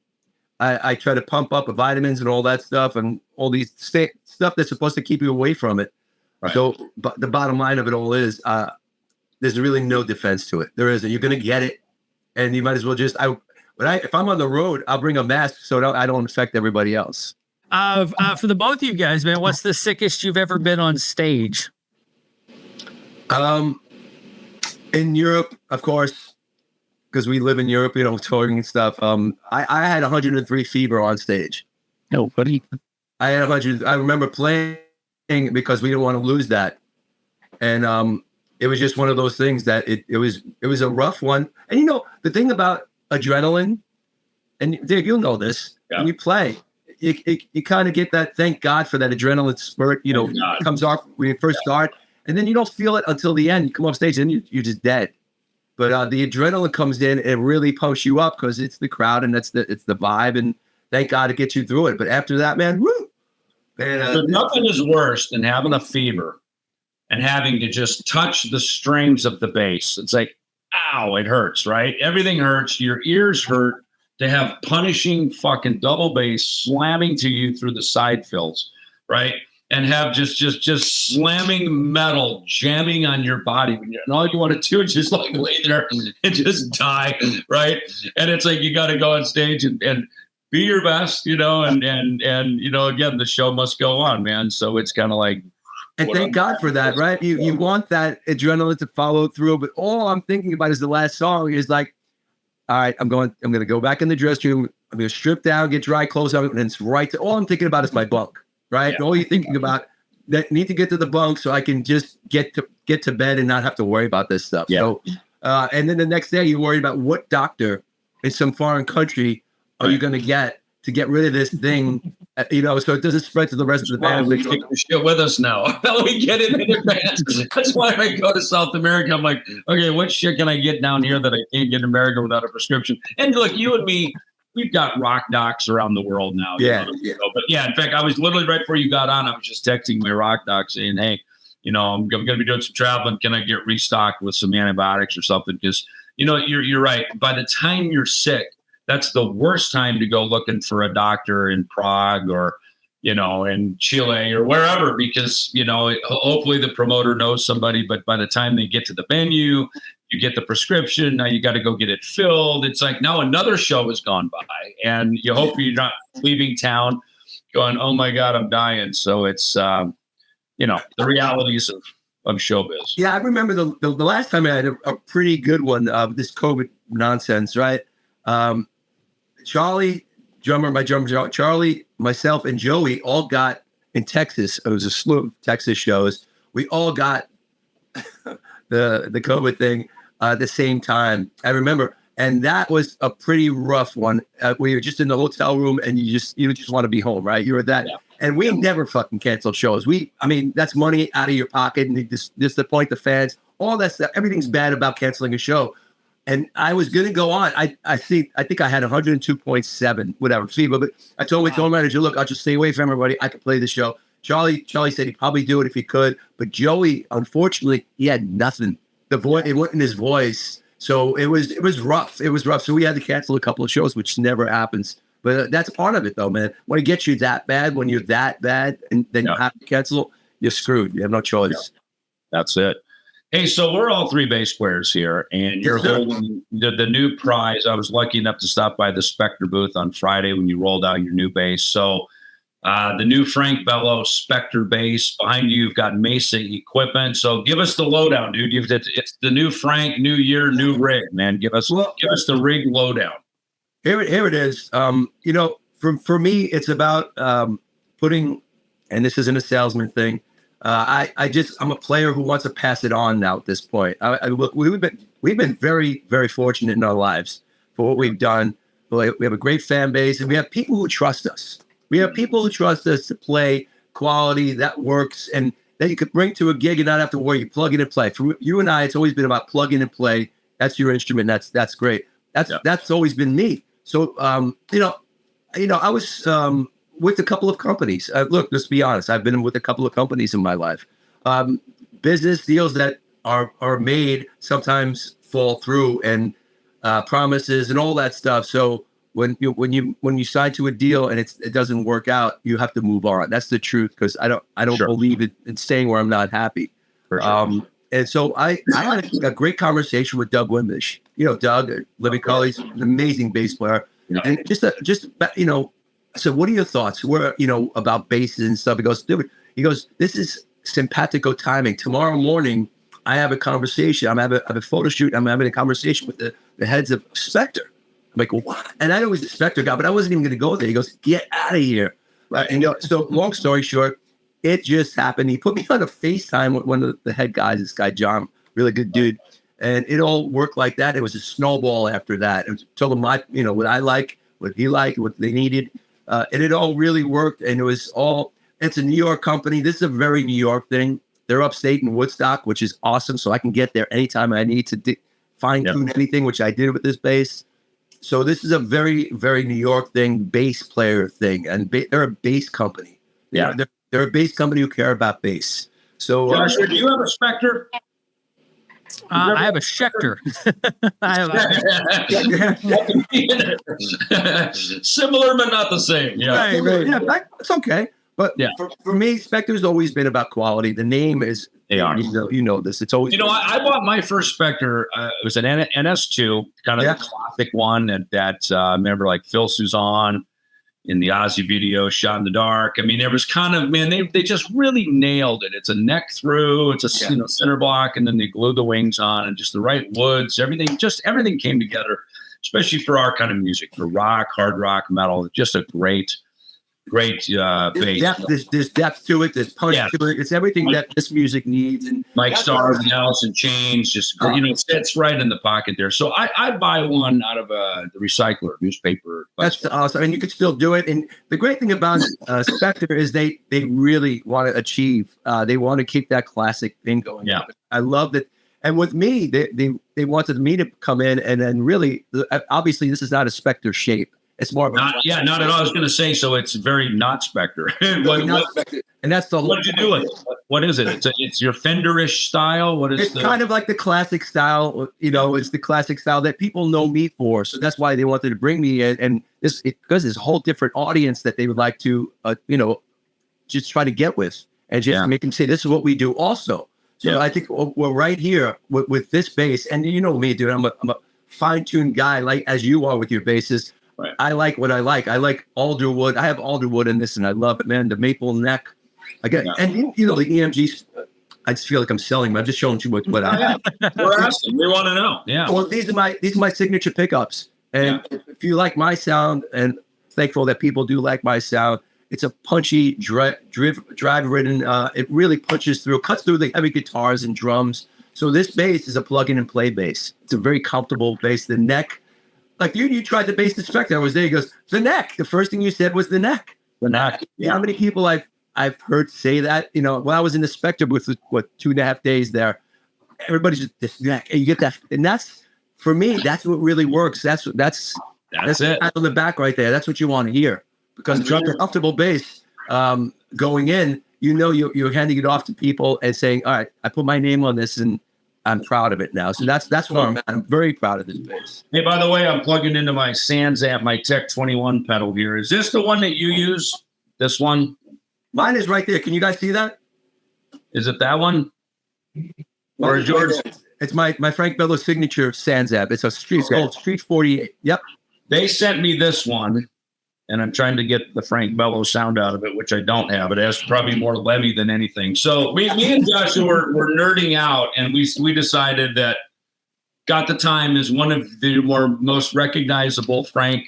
I try to pump up the vitamins and all that stuff and all these stuff that's supposed to keep you away from it. Right. So, but the bottom line of it all is, there's really no defense to it. There isn't. You're going to get it, and you might as well just. If I'm on the road, I'll bring a mask so I don't infect everybody else. For the both of you guys, man, what's the sickest you've ever been on stage? In Europe, of course, because we live in Europe, touring and stuff. I had 103 fever on stage. No, buddy. I had 100. I remember playing because we didn't want to lose that, and it was just one of those things that it was a rough one. And the thing about adrenaline, and Dave, you'll know this, when you play, you kind of get that. Thank God for that adrenaline spurt. Comes off when you first start, and then you don't feel it until the end. You come off stage and you're just dead. But the adrenaline comes in and really pumps you up because it's the crowd and it's the vibe, and thank God it gets you through it. But after that, man, woo! So nothing is worse than having a fever and having to just touch the strings of the bass. It's like, ow, it hurts, right? Everything hurts. Your ears hurt. To have punishing fucking double bass slamming to you through the side fills, right? And have just slamming metal jamming on your body, and all you want to do is just like lay there and just die, right? And it's like you got to go on stage and be your best, and again, the show must go on, man. So it's kind of like, and thank God for that, right? You want that adrenaline to follow through, but all I'm thinking about is the last song is like, all right, I'm going to go back in the dressing room. I'm going to strip down, get dry clothes on, and it's all I'm thinking about is my bunk, right? Yeah. All you're thinking about, that need to get to the bunk so I can just get to bed and not have to worry about this stuff. Yeah. So, and then the next day you're worried about what doctor in some foreign country are you going to get rid of this thing, so it doesn't spread to the rest of the band. We take the shit with us now. We get it in advance. That's why I go to South America. I'm like, okay, what shit can I get down here that I can't get in America without a prescription? And look, you and me, we've got rock docs around the world now. Yeah. But yeah, in fact, I was literally right before you got on, I was just texting my rock doc saying, hey, I'm going to be doing some traveling. Can I get restocked with some antibiotics or something? Because, you're right. By the time you're sick, that's the worst time to go looking for a doctor in Prague or, in Chile or wherever, because, hopefully the promoter knows somebody, but by the time they get to the venue, you get the prescription. Now you got to go get it filled. It's like now another show has gone by and you hope you're not leaving town going, oh my God, I'm dying. So it's, the realities of showbiz. Yeah. I remember the last time I had a pretty good one of this COVID nonsense, right? Charlie, my drummer, Charlie, myself, and Joey all got in Texas. It was a slew of Texas shows. We all got the COVID thing at the same time. I remember, and that was a pretty rough one. We were just in the hotel room, and you just want to be home, right? You were that, and we never fucking canceled shows. That's money out of your pocket, and just disappoint the fans. All that stuff. Everything's bad about canceling a show. And I was going to go on. I think I had 102.7, whatever, fever. But I told my manager, look, I'll just stay away from everybody. I could play the show. Charlie said he'd probably do it if he could. But Joey, unfortunately, he had nothing. It wasn't in his voice. So it was rough. It was rough. So we had to cancel a couple of shows, which never happens. But that's part of it, though, man. When it gets you that bad, when you're that bad, and then you have to cancel, you're screwed. You have no choice. That's it. Hey, so we're all three bass players here, and you're holding the new prize. I was lucky enough to stop by the Spector booth on Friday when you rolled out your new bass. So the new Frank Bello Spector bass. Behind you, you've got Mesa equipment. So give us the lowdown, dude. It's the new Frank, new year, new rig, man. Give us the rig lowdown. Here it is. For me, it's about putting, and this isn't a salesman thing. I'm a player who wants to pass it on now at this point. Look, we've been very, very fortunate in our lives for what we've done. We have a great fan base, and we have people who trust us. We have people who trust us to play quality that works and that you could bring to a gig and not have to worry. You plug in and play. For you and I, it's always been about plug in and play. That's your instrument. That's great. That's always been me. So, I was with a couple of companies. Look, let's be honest. I've been with a couple of companies in my life. Business deals that are made sometimes fall through, and promises and all that stuff. So when you sign to a deal and it doesn't work out, you have to move on. That's the truth, because I don't Sure. believe in staying where I'm not happy. For sure. And so I had a great conversation with Doug Wimbish. Doug, Living Color, he's an amazing bass player. Yeah. And I said, what are your thoughts? Where, about basses and stuff? He goes, dude, this is simpatico timing. Tomorrow morning, I have a conversation. I have a photo shoot. I'm having a conversation with the heads of Spector. I'm like, what? And I know he's a Spector guy, but I wasn't even going to go there. He goes, get out of here. And so long story short, it just happened. He put me on a FaceTime with one of the head guys, this guy, John, really good dude. And it all worked like that. It was a snowball after that. And told him what I like, what he liked, what they needed. And it all really worked. And it's a New York company. This is a very New York thing. They're upstate in Woodstock, which is awesome. So I can get there anytime I need to fine tune anything, which I did with this bass. So this is a very, very New York thing, bass player thing. And they're a bass company. Yeah. They're a bass company who care about bass. So Joshua, do you have a Spector? I have a Schecter. Similar, but not the same. Yeah. Right. Yeah, it's okay. But for me, Spector's always been about quality. The name is, they are. You know this. It's always. I bought my first Spector. It was an NS2, kind of the classic one that I remember, like Phil Suzanne in the Ozzy video, Shot in the Dark. I mean, it was kind of, man, they just really nailed it. It's a neck through, it's a center block, and then they glue the wings on, and just the right woods, everything came together, especially for our kind of music, for rock, hard rock, metal. Just a great bass. There's depth to it. There's punch to it. It's everything that this music needs. And Mike Starr and Alice in Chains, just it's right in the pocket there. So I'd buy one out of the recycler newspaper. That's awesome, and you could still do it. And the great thing about Spector is they really want to achieve. They want to keep that classic thing going. Yeah, I love that. And with me, they wanted me to come in and then really, obviously, this is not a Spector shape. It's more of not at all. I was going to say, so it's very not Spector. And that's the whole. What did you do with it? What is it? It's your Fenderish style. What is it's kind of like the classic style. It's the classic style that people know me for. So that's why they wanted to bring me in. And because there's a whole different audience that they would like to, just try to get with and just make them say, this is what we do also. So I think we're right here with this bass. And you know me, dude. I'm a fine-tuned guy, like as you are with your basses. Right. I like what I like. I like alderwood. I have alderwood in this, and I love it, man. The maple neck. Again, and the EMGs. I just feel like I'm selling them. I'm just showing you what I have. We're asking. We want to know. Yeah. Well, these are my signature pickups, and if you like my sound, and thankful that people do like my sound, it's a punchy, drive-ridden. It really punches through, cuts through the heavy guitars and drums. So this bass is a plug-in-and-play bass. It's a very comfortable bass. The neck. Like you tried the bass Spector. I was there. He goes, the neck. The first thing you said was the neck. The neck. Yeah. How many people I've heard say that? When I was in the Spector booth, 2.5 days there, everybody's just this neck. And you get that, and that's for me. That's what really works. That's it. On the back right there. That's what you want to hear because it's a comfortable bass going in. You're handing it off to people and saying, all right, I put my name on this and I'm proud of it now. So that's where I'm at. I'm very proud of this bass. Hey, by the way, I'm plugging into my Sans amp, my Tech 21 pedal here. Is this the one that you use? This one? Mine is right there. Can you guys see that? Is it that one? Or is yours? It's my Frank Bello signature Sans amp. It's called Street 48. Yep. They sent me this one, and I'm trying to get the Frank Bello sound out of it, which I don't have. It has probably more levy than anything. So me and Joshua were nerding out, and we decided that Got the Time is one of the most recognizable Frank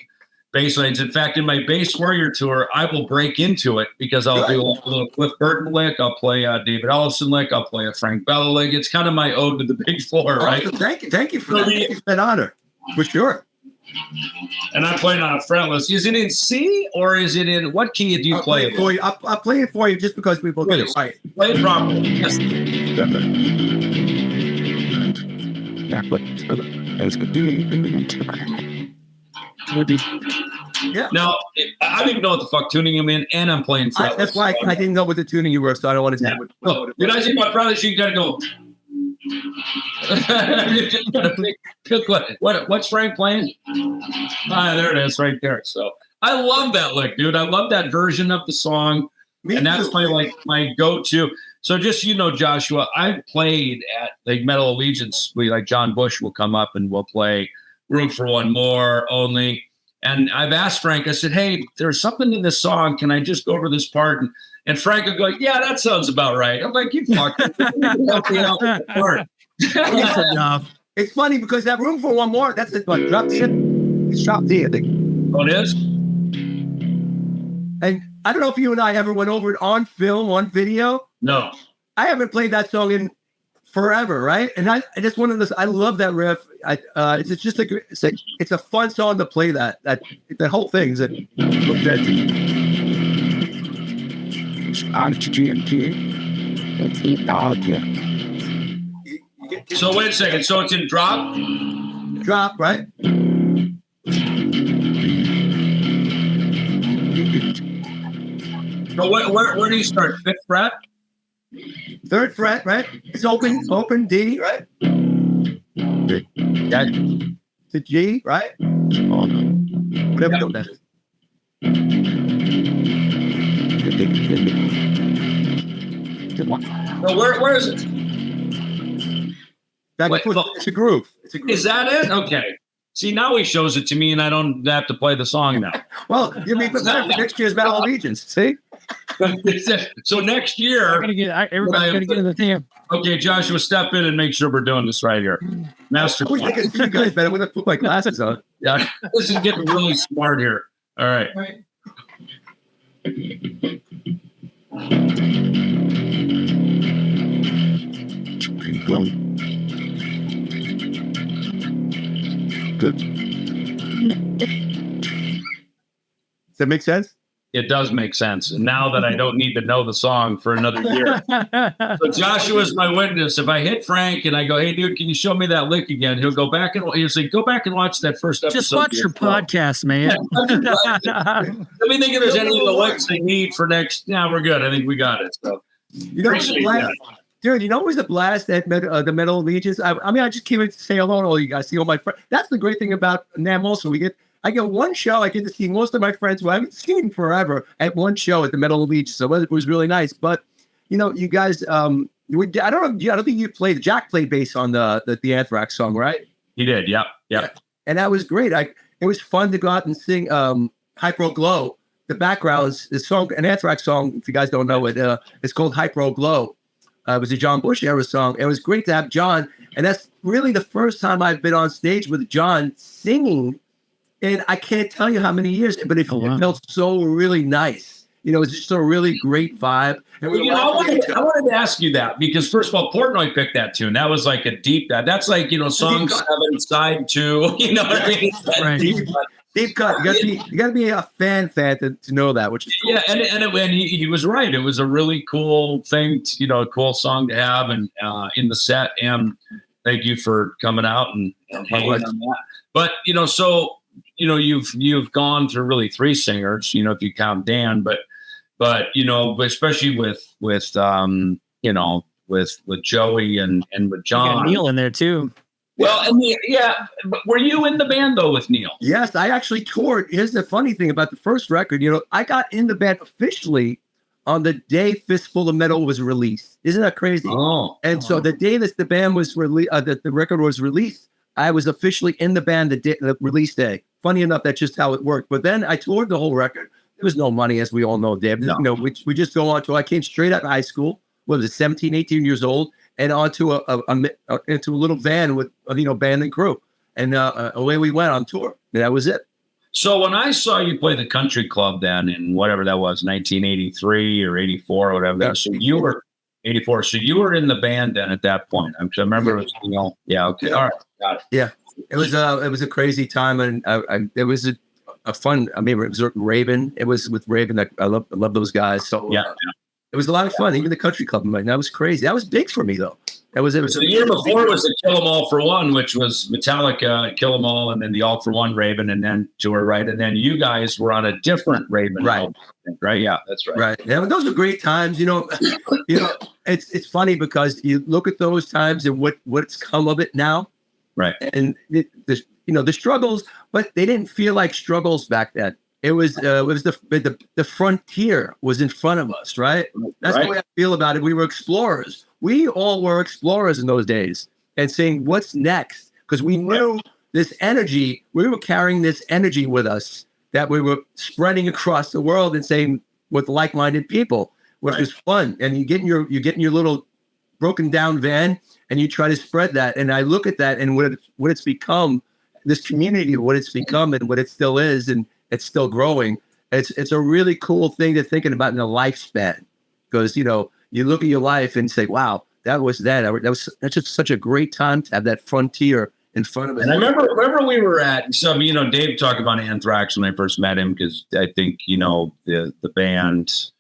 bass lines. In fact, in my Bass Warrior tour, I will break into it because I'll do a little Cliff Burton lick, I'll play a David Ellefson lick, I'll play a Frank Bello lick. It's kind of my ode to the big four, right? Thank you for that honor, for sure. And I'm playing on a fretless. Is it in C or is it in what key do you play it? I'll play it for you just because people get it right. Play it properly. Yes. Yeah. Now, I don't even know what the fuck tuning I'm in, and I'm playing fretless. That's why I didn't know what the tuning you were, so I don't want to say Look, did I say my brother? You got to go. You just gotta pick what's Frank playing? There it is, right there. So I love that lick, dude. I love that version of the song, and that's my go-to. So just Joshua, I've played at like Metal Allegiance. Like John Bush will come up and we'll play Room for One More only. And I've asked Frank, I said, hey, there's something in this song. Can I just go over this part? And Frank would go, yeah, that sounds about right. I'm like, you fucking help me out with the part. That's enough. It's funny because that Room for One More, that's it. Like, drop shit. It's drop D, I think. Oh, it is? And I don't know if you and I ever went over it on film, on video. No. I haven't played that song in forever, right? And I just one of those. I love that riff. It's just it's a fun song to play. That the whole thing is So wait a second. So it's in drop? Drop, right? So where do you start? 5th fret? 3rd fret, right? It's open D, right? That's the G, right? Whatever that is. So where is it? It's a groove. Is that it? Okay. See, now he shows it to me, and I don't have to play the song now. Well, you mean for next year's Battle Allegiance, see? So next year, everybody's gonna get in the theme. Okay, Joshua, step in and make sure we're doing this right here. Master. I wish I could see you guys better when I put my glasses on. Yeah, this is getting really smart here. All right. Good. Does that make sense? It does make sense. And now that I don't need to know the song for another year. So Joshua's my witness. If I hit Frank and I go, hey, dude, can you show me that lick again? He'll go back and he'll say, go back and watch that first episode. Just watch your podcast, man. Let me think if there's any of the licks they need for next. Yeah, we're good. I think we got it. So, you know, dude, you know what was the blast at the Metal Allegiance? I mean, I just came in to say hello to all you guys, see all my friends. That's the great thing about NAMM also. I get one show, I get to see most of my friends who I haven't seen forever at one show at the Metal Allegiance. So it was really nice. But, you know, you guys, I don't think you played, Jack played bass on the Anthrax song, right? He did, yeah. And that was great. It was fun to go out and sing Hypro Glow. The background is a song, an Anthrax song, if you guys don't know it, it's called Hypro Glow. It was a John Bush era song. It was great to have John. And that's really the first time I've been on stage with John singing. And I can't tell you how many years, but it felt so really nice. You know, it's just a really great vibe. And I wanted to ask you that because, first of all, Portnoy picked that tune. That was like a deep cut. That's like, you know, song 7, side 2. You know what I mean? Right. Deep cut. You got to be a fan to know that, which is cool. Yeah, and he was right. It was a really cool thing, a cool song to have and in the set. And thank you for coming out and hanging on that. But so you've gone through really 3 singers, if you count Dan, but especially with Joey and with John. You got Neil in there too. Well, but were you in the band though with Neil? Yes, I actually toured. Here's the funny thing about the first record. I got in the band officially on the day Fistful of Metal was released. Isn't that crazy? Oh, and so the day that the band was released, that the record was released, I was officially in the band the release day. Funny enough, that's just how it worked. But then I toured the whole record. There was no money, as we all know, Dave. No. We just go on to. I came straight out of high school. What was it, 17, 18 years old, and onto into a little van with band and crew, and away we went on tour. And that was it. So when I saw you play the country club then in whatever that was, 1983 or 84 or whatever, yeah. So you were 84. So you were in the band then at that point. I remember it was, yeah, okay, all right, got it. Yeah, it was a crazy time, and it was a fun. I mean, it was Raven. It was with Raven. I love those guys. So yeah. It was a lot of fun. Even the country club, that was crazy. That was big for me, though. It was the year before was the Kill 'Em All for One, which was Metallica, Kill 'Em All, and then the All for One Raven, and then tour, right? And then you guys were on a different Raven, right? Right? Yeah, that's right. Right. Yeah, those were great times. It's funny because you look at those times and what's come of it now, right? And the struggles, but they didn't feel like struggles back then. It was the frontier was in front of us, right? That's the way I feel about it. We were explorers. We all were explorers in those days and saying, what's next? Because we knew this energy, we were carrying this energy with us that we were spreading across the world and saying with like-minded people, which is fun. And you get in your little broken down van and you try to spread that. And I look at that and what it's become, this community, what it's become and what it still is, and it's still growing. It's a really cool thing to thinking about in a lifespan, because, you know, you look at your life and say, wow, that's just such a great time to have that frontier in front of us. And I remember we were at some, you know, Dave talked about Anthrax when I first met him, because I think, you know, the band,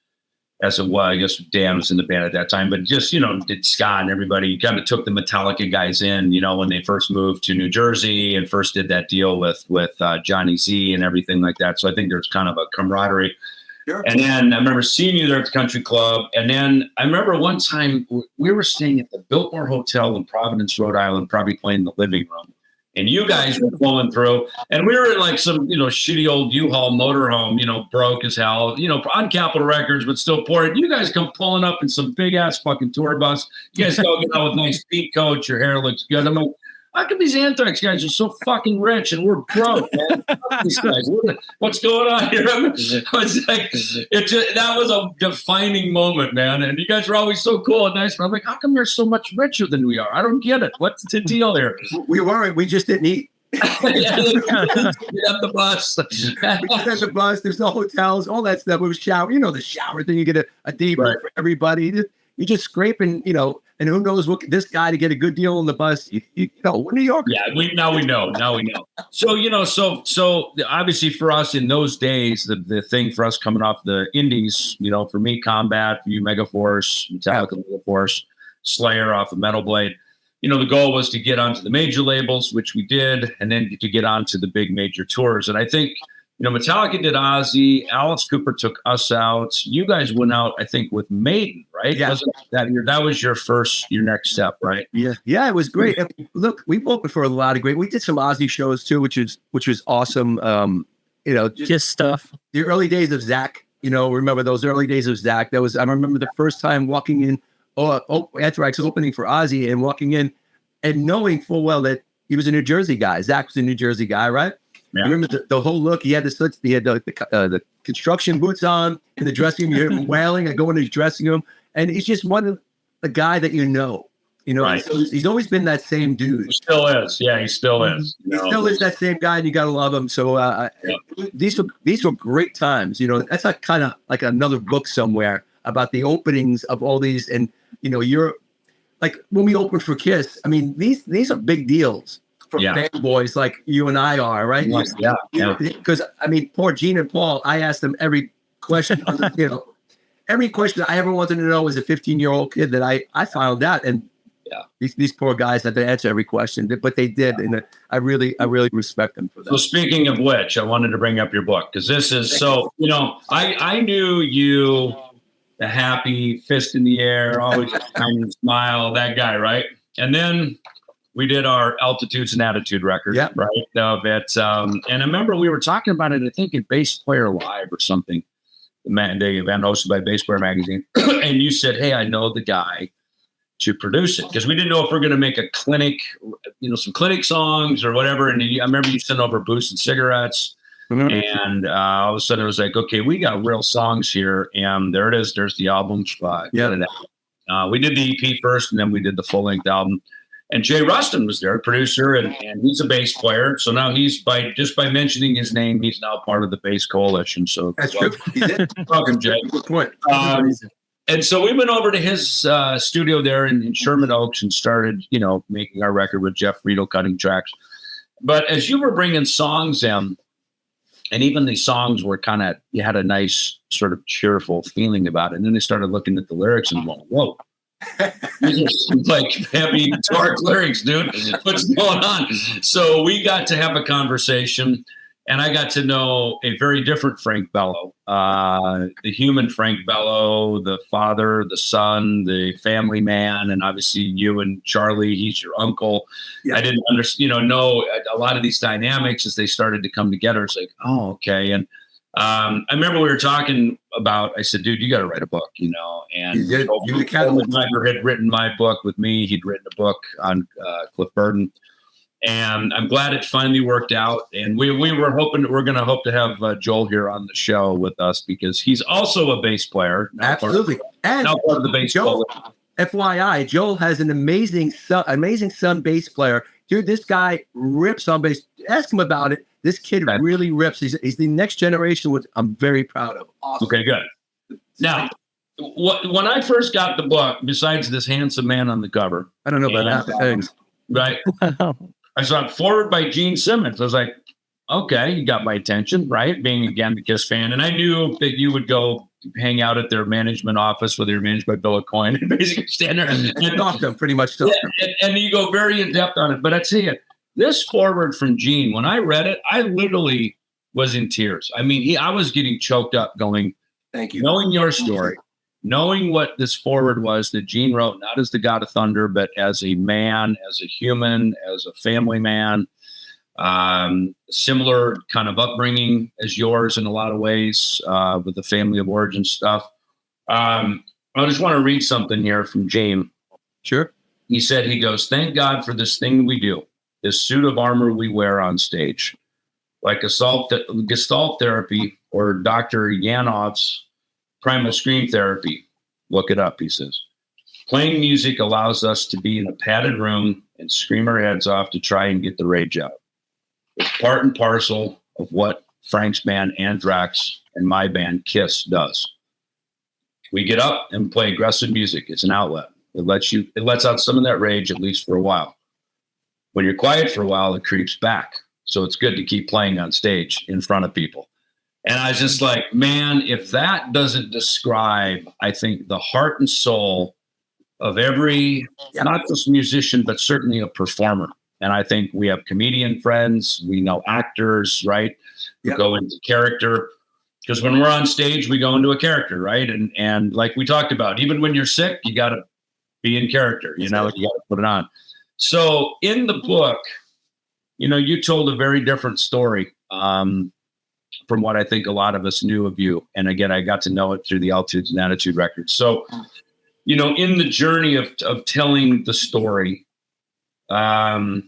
as it was, I guess Dan was in the band at that time, but just, you know, did Scott and everybody kind of took the Metallica guys in, you know, when they first moved to New Jersey and first did that deal with Johnny Z and everything like that. So I think there's kind of a camaraderie. Sure. And then I remember seeing you there at the country club. And then I remember one time we were staying at the Biltmore Hotel in Providence, Rhode Island, probably playing in the living room. And you guys were pulling through, and we were in like some, you know, shitty old U-Haul motorhome, you know, broke as hell, you know, on Capitol Records, but still poor. You guys come pulling up in some big ass fucking tour bus. You guys go, you know, with nice peak coats, your hair looks good. I'm like, how come these Anthrax guys are so fucking rich and we're broke, man? These guys, what's going on here? I was like, that was a defining moment, man. And you guys were always so cool and nice. But I'm like, how come you're so much richer than we are? I don't get it. What's the deal here? We weren't. We just didn't eat. Get up the bus. At the bus, there's no hotels, all that stuff. We was shower. You know, the shower thing. You get a deep for everybody. You just scraping, you know. And who knows what this guy to get a good deal on the bus? You know, we're New York. Yeah, now we know. So, you know, so obviously for us in those days, the thing for us coming off the indies, you know, for me, Combat, for you, Megaforce, Metallica, Megaforce, Slayer off of Metal Blade. You know, the goal was to get onto the major labels, which we did, and then to get onto the big major tours. And I think, you know, Metallica did Ozzy, Alice Cooper took us out. You guys went out, I think, with Maiden, right? Yeah. That was your next step, right? Yeah. Yeah, it was great. And look, we opened for a lot of great. We did some Ozzy shows too, which was awesome. You know, just stuff. The early days of Zach. You know, remember those early days of Zach? I remember the first time walking in. Anthrax opening for Ozzy and walking in, and knowing full well that he was a New Jersey guy. Zach was a New Jersey guy, right? Yeah. Remember the whole look. He had the construction boots on in the dressing room. You're wailing and going to his dressing room, and he's just one of the guy that you know. You know, right. So he's always been that same dude. He still is. Yeah, he still is. He still is that same guy, and you gotta love him. So these were great times. You know, that's like kind of like another book somewhere about the openings of all these. And you know, you're like when we opened for Kiss. I mean, these are big deals for fanboys like you and I are, right? Yeah. Because I mean, poor Gene and Paul. I asked them every question. You know, every question I ever wanted to know as a 15-year-old kid that I found out. And these poor guys had to answer every question, but they did, and I really respect them for that. So speaking of which, I wanted to bring up your book, because this is so. You know, I knew you, the happy fist in the air, always kind of smile, that guy, right? And then we did our Altitudes and Attitude record, right? And I remember we were talking about it, I think, in Bass Player Live or something, the event hosted by Bass Player Magazine, and you said, "Hey, I know the guy to produce it," because we didn't know if we're going to make a clinic, you know, some clinic songs or whatever. And I remember you sent over Booze and Cigarettes, and all of a sudden it was like, okay, we got real songs here, and there it is. There's the album. We did the EP first, and then we did the full length album. And Jay Rustin was there, producer, and he's a bass player. So now he's by mentioning his name, he's now part of the Bass Coalition. So that's true. Welcome, Jay. Good point. And so we went over to his studio there in Sherman Oaks and started, you know, making our record with Jeff Friedel cutting tracks. But as you were bringing songs in, and even the songs were kind of, you had a nice sort of cheerful feeling about it. And then they started looking at the lyrics and going, whoa. Like heavy dark lyrics, dude. What's going on? So we got to have a conversation. And I got to know a very different Frank Bello, the human Frank Bello, the father, the son, the family man, and obviously you and Charlie, he's your uncle. Yeah. I didn't know a lot of these dynamics as they started to come together. It's like, oh, okay. And I remember we were talking about, I said, dude, you got to write a book, you know. And Snyder had written my book with me. He'd written a book on Cliff Burton. And I'm glad it finally worked out. And we're going to hope to have Joel here on the show with us because he's also a bass player. Absolutely. And now part of the bass Joel, FYI, Joel has an amazing son bass player. Dude, this guy rips on bass. Ask him about it. This kid really rips. He's the next generation, which I'm very proud of. Awesome. Okay, good. Now, when I first got the book, besides this handsome man on the cover, I don't know about that. Thanks. Right. I saw it forward by Gene Simmons. I was like, okay, you got my attention, right? Being, again, the Kiss fan. And I knew that you would go hang out at their management office, whether you're managed by Bill Coyne, and basically stand there and talk to them pretty much. Still. And you go very in depth on it. But I tell you, this forward from Gene, when I read it, I literally was in tears. I mean, I was getting choked up going, thank you. Knowing your story, knowing what this forward was that Gene wrote, not as the God of Thunder, but as a man, as a human, as a family man, similar kind of upbringing as yours in a lot of ways, with the family of origin stuff. I just want to read something here from Gene. Sure. He said, he goes, thank God for this thing we do, this suit of armor we wear on stage, like Gestalt therapy or Dr. Yanov's primal scream therapy. Look it up, he says. Playing music allows us to be in a padded room and scream our heads off to try and get the rage out. It's part and parcel of what Frank's band Anthrax and my band Kiss does. We get up and play aggressive music. It's an outlet. It lets out some of that rage, at least for a while. When you're quiet for a while, it creeps back. So it's good to keep playing on stage in front of people. And I was just like, man, if that doesn't describe, I think, the heart and soul of every, not just musician, but certainly a performer. And I think we have comedian friends, we know actors, right? We go into character. Because when we're on stage, we go into a character, right? And like we talked about, even when you're sick, you got to be in character, you got to put it on. So in the book, you told a very different story from what I think a lot of us knew of you. And again, I got to know it through the Altitudes and Attitude records. So, in the journey of telling the story, so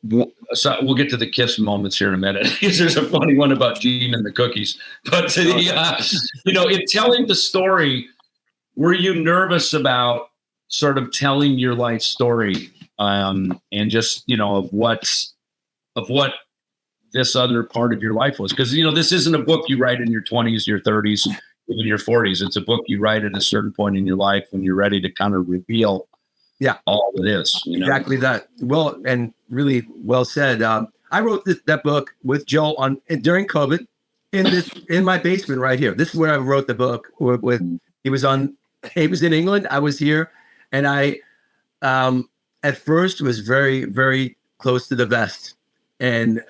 we'll get to the Kiss moments here in a minute, because there's a funny one about Gene and the cookies. But, in telling the story, were you nervous about sort of telling your life story and just, of what this other part of your life was? Because, this isn't a book you write in your 20s, your 30s, even your 40s. It's a book you write at a certain point in your life when you're ready to kind of reveal all it is. Exactly that. Well, and really well said. I wrote that book with Joel during COVID in my basement right here. This is where I wrote the book. He was in England. I was here, and I at first was very, very close to the vest. And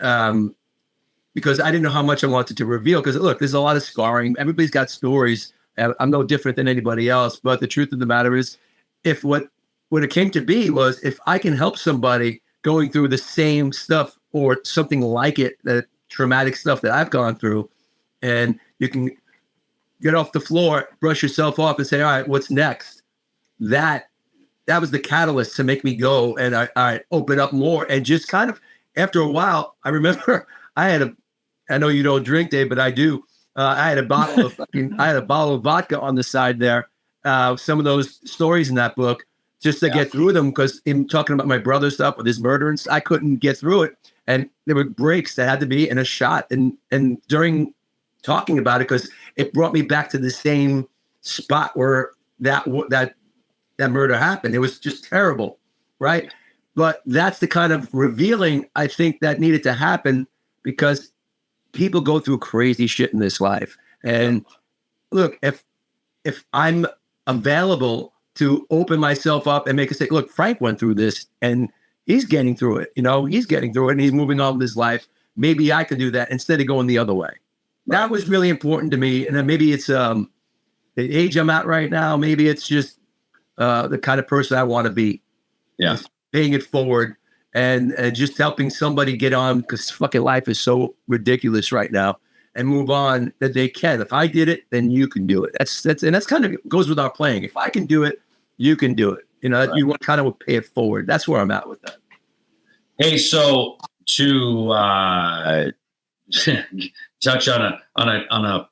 because I didn't know how much I wanted to reveal, because look, there's a lot of scarring. Everybody's got stories. I'm no different than anybody else. But the truth of the matter is, if what it came to be was, if I can help somebody going through the same stuff or something like it, that traumatic stuff that I've gone through, and you can get off the floor, brush yourself off, and say, all right, what's next? That was the catalyst to make me go and I open up more. And just kind of after a while, I remember I know you don't drink, Dave, but I do. I had a bottle of vodka on the side there. Some of those stories in that book, just to get through them, because in talking about my brother's stuff with his murder, and I couldn't get through it. And there were breaks that had to be in a shot. And during talking about it, because it brought me back to the same spot where that murder happened. It was just terrible, right? But that's the kind of revealing I think that needed to happen, because people go through crazy shit in this life. And look, if I'm available to open myself up and make a say, look, Frank went through this and he's getting through it. He's getting through it and he's moving on with his life. Maybe I could do that instead of going the other way. That was really important to me. And then maybe it's the age I'm at right now. Maybe it's just the kind of person I want to be. Yeah. Just paying it forward and just helping somebody get on, because fucking life is so ridiculous right now, and move on that they can. If I did it, then you can do it. That's kind of goes with our playing. If I can do it, you can do it. You kind of would pay it forward. That's where I'm at with that. Hey, so to touch on a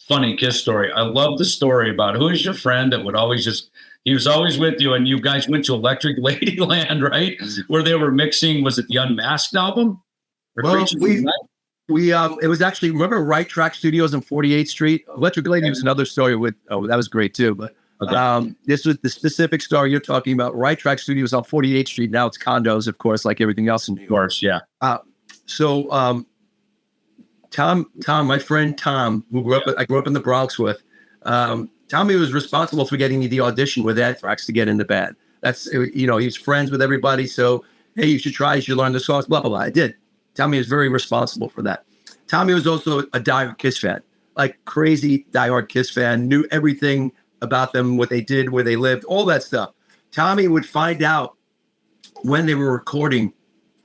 funny Kiss story, I love the story about who is your friend that would always he was always with you, and you guys went to Electric Ladyland, right? Where they were mixing, was it the Unmasked album? Well, it was actually, remember Right Track Studios on 48th Street? Electric Lady was another story that was great too. But this was the specific story you're talking about. Right Track Studios on 48th Street. Now it's condos, of course, like everything else in New York. Of course, yeah. Tom, my friend Tom, I grew up in the Bronx with, Tommy was responsible for getting me the audition with Anthrax to get in the band. That's, he was friends with everybody. So, hey, you should learn the songs, blah, blah, blah. I did. Tommy was very responsible for that. Tommy was also a diehard Kiss fan, like crazy diehard Kiss fan, knew everything about them, what they did, where they lived, all that stuff. Tommy would find out when they were recording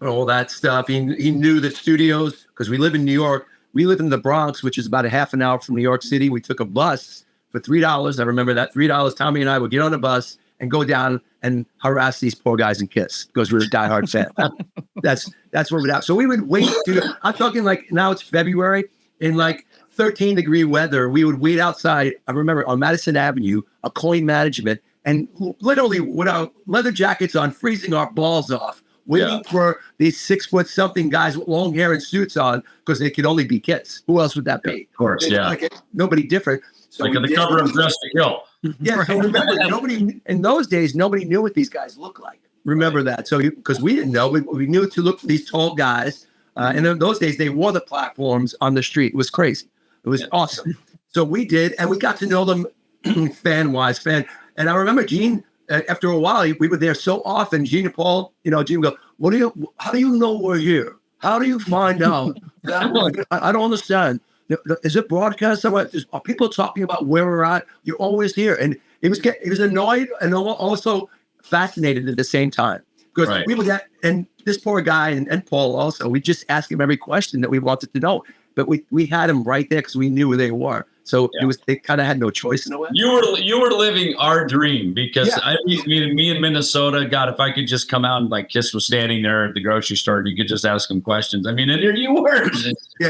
all that stuff. He knew the studios, because we live in New York. We live in the Bronx, which is about a half an hour from New York City. We took a bus for $3. I remember that, $3. Tommy and I would get on a bus and go down and harass these poor guys in Kiss because we're a diehard fan. That's where we're at. So we would wait. I'm talking like now it's February in like 13-degree weather. We would wait outside. I remember on Madison Avenue, a coin management, and literally with our leather jackets on, freezing our balls off, waiting for these 6-foot-something guys with long hair and suits on because they could only be Kiss. Who else would that be? Of course, Like, nobody different. So like on the cover of Dress to Kill. Yeah, so remember, nobody in those days, nobody knew what these guys looked like. Remember that. So because we didn't know, we knew to look for these tall guys. And in those days, they wore the platforms on the street. It was crazy. It was awesome. So we did, and we got to know them fan-wise. And I remember Gene, after a while, we were there so often. Gene and Paul, Gene would go, how do you know we're here? How do you find out? I don't understand. Is it broadcast somewhere? Are people talking about where we're at? You're always here. And he was annoyed and also fascinated at the same time. Because we would get, and this poor guy and Paul also, we just asked him every question that we wanted to know. But we had him right there because we knew who they were. So they kind of had no choice in a way. You were living our dream because me in Minnesota, God, if I could just come out and like Kiss was standing there at the grocery store and you could just ask him questions. I mean, and here you were.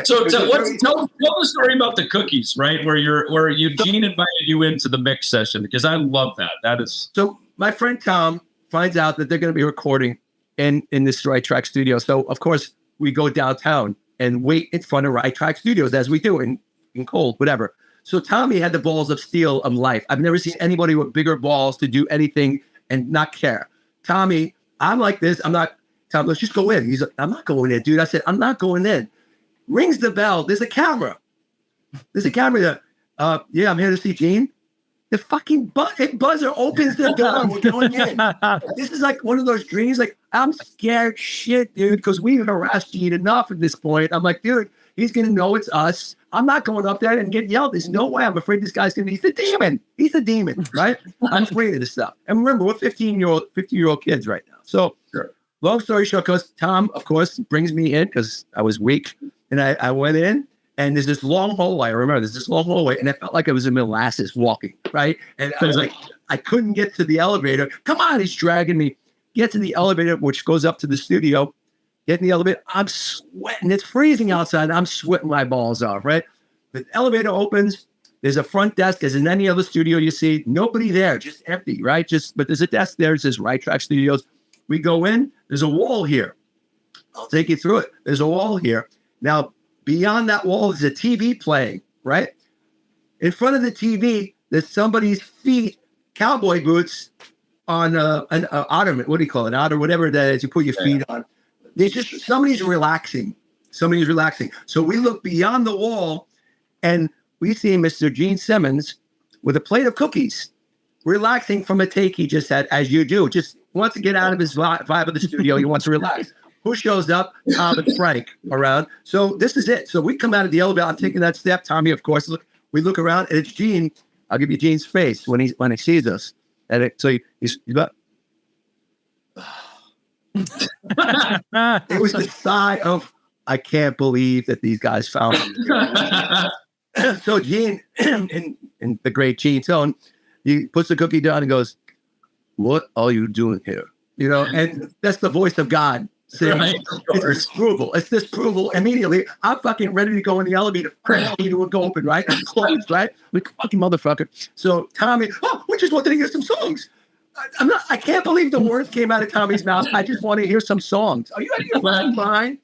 So tell the story about the cookies, right? Where Eugene invited you into the mix session, because I love that. That is. So my friend Tom finds out that they're going to be recording in this Right Track studio. So of course we go downtown and wait in front of Right Track Studios, as we do in cold, whatever. So Tommy had the balls of steel of life. I've never seen anybody with bigger balls to do anything and not care. Tommy, I'm like this. I'm not, Tom, let's just go in. He's like, I'm not going in, dude. I said, I'm not going in. Rings the bell. There's a camera. There. Yeah, I'm here to see Gene. The fucking buzzer opens the door. We're going in. This is like one of those dreams. Like, I'm scared shit, dude, because we've harassed Gene enough at this point. I'm like, dude, he's going to know it's us. I'm not going up there and get yelled. There's no way. I'm afraid this guy's going to be, he's a demon, right? I'm afraid of this stuff. And remember, we're 15-year-old kids right now. So long story short, because Tom, of course, brings me in because I was weak. And I went in. And there's this long hallway. I remember there's this long hallway, and it felt like I was in molasses walking, right? And I was like, I couldn't get to the elevator. Come on, he's dragging me. Get to the elevator, which goes up to the studio. Get in the elevator. I'm sweating. It's freezing outside. I'm sweating my balls off, right? The elevator opens. There's a front desk, as in any other studio you see. Nobody there, just empty, right? But there's a desk there. It says Right Track Studios. We go in. There's a wall here. I'll take you through it. There's a wall here. Now, beyond that wall is a TV playing, right? In front of the TV, there's somebody's feet, cowboy boots on an ottoman. What do you call it? An ottoman, whatever that is. You put your feet on. There's just somebody's relaxing. So we look beyond the wall, and we see Mr. Gene Simmons with a plate of cookies, relaxing from a take he just had, as you do. Just wants to get out of his vibe of the studio. He wants to relax. Who shows up? Tom and Frank around. So this is it. So we come out of the elevator. I'm taking that step. Tommy, of course. We look around, and it's Gene. I'll give you Gene's face when he sees us. And he's about. It was the sigh of, I can't believe that these guys found me. So Gene, in the great Gene tone, he puts the cookie down and goes, "What are you doing here?" And that's the voice of God saying, Right, it's disapproval. It's disapproval. Immediately, I'm fucking ready to go in the elevator. The elevator would go open, right? Closed, right? Like, fucking motherfucker. So Tommy, we just wanted to hear some songs. I can't believe the words came out of Tommy's mouth. I just want to hear some songs. Are you out of your fucking mind?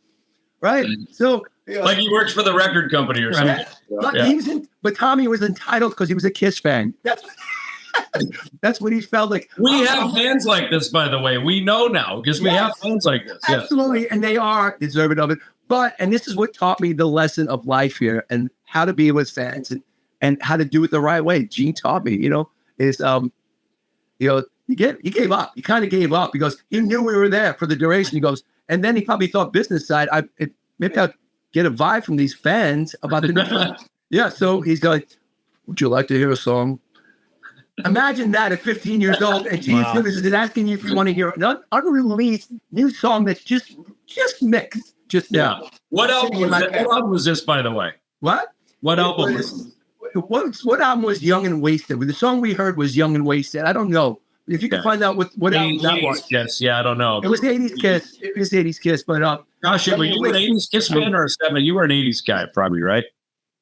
Right? So, like he works for the record company or something. Right. But Tommy was entitled because he was a Kiss fan. That's what he felt like. We have fans like this, by the way. We know now because we have fans like this. Absolutely. Yes. And they are deserving of it. And this is what taught me the lesson of life here and how to be with fans and how to do it the right way. Gene taught me, is, you gave up. You kind of gave up because you knew we were there for the duration. He goes, and then he probably thought business side, maybe I'll get a vibe from these fans about the Yeah. So he's going, would you like to hear a song? Imagine that at 15 years old, and Gene Simmons is asking you if you want to hear an unreleased new song that's just mixed. What album was this, by the way? What? What album was this? What album was Young and Wasted? The song we heard was Young and Wasted. I don't know. If you can find out what album that was. Yes, I don't know. It was the 80s Kiss. It was the 80s Kiss, but gosh, were you an 80s Kiss fan or a 70s? You were an 80s guy, probably, right?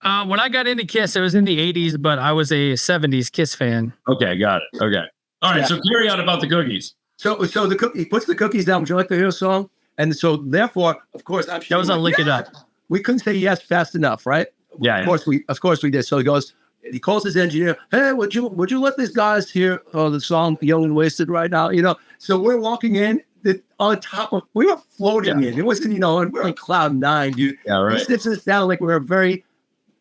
When I got into Kiss, it was in the 80s, but I was a 70s Kiss fan. Okay, got it. Okay. All right, so carry on about the cookies. So he puts the cookies down. Would you like to hear a song? And so therefore, of course, I'm sure that was a Lick It Up. We couldn't say yes fast enough, right? Yeah. Of course we did. So he calls his engineer. Hey, would you let these guys hear the song "Young and Wasted" right now? So we're walking in on top of. We were floating in. It wasn't, and we're on cloud 9, dude. Yeah, right. He sits us down like we're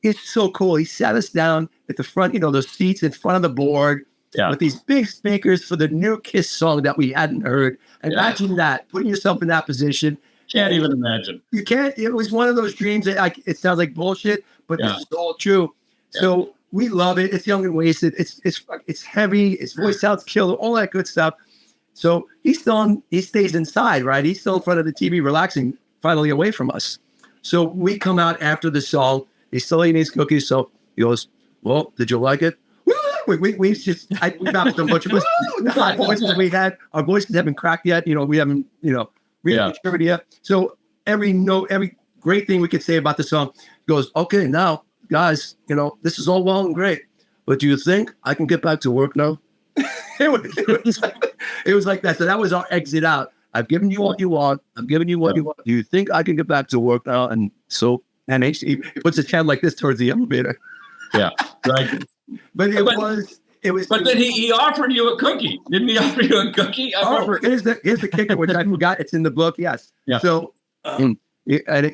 It's so cool. He sat us down at the front, those seats in front of the board with these big speakers for the new Kiss song that we hadn't heard. Imagine that, putting yourself in that position. Can't even imagine. You can't. It was one of those dreams that it sounds like bullshit, but this is all true. Yeah. So we love it. It's Young and Wasted. It's heavy. His voice sounds killer. All that good stuff. So he stays inside, right? He's still in front of the TV, relaxing, finally away from us. So we come out after the song. He's still eating his cookies. So he goes, well, did you like it? We bounced a bunch of voices we had. Our voices haven't cracked yet. We haven't, really matured yet. So every great thing we could say about the song goes, okay, now, guys, this is all well and great. But do you think I can get back to work now? It was like that. So that was our exit out. I've given you what you want. I'm giving you what you want. Do you think I can get back to work now? And so, and he puts his hand like this towards the elevator. Yeah, right. But it was. But then he offered you a cookie. Didn't he offer you a cookie? Here's the kicker, which I forgot. It's in the book. Yes. Yeah. So,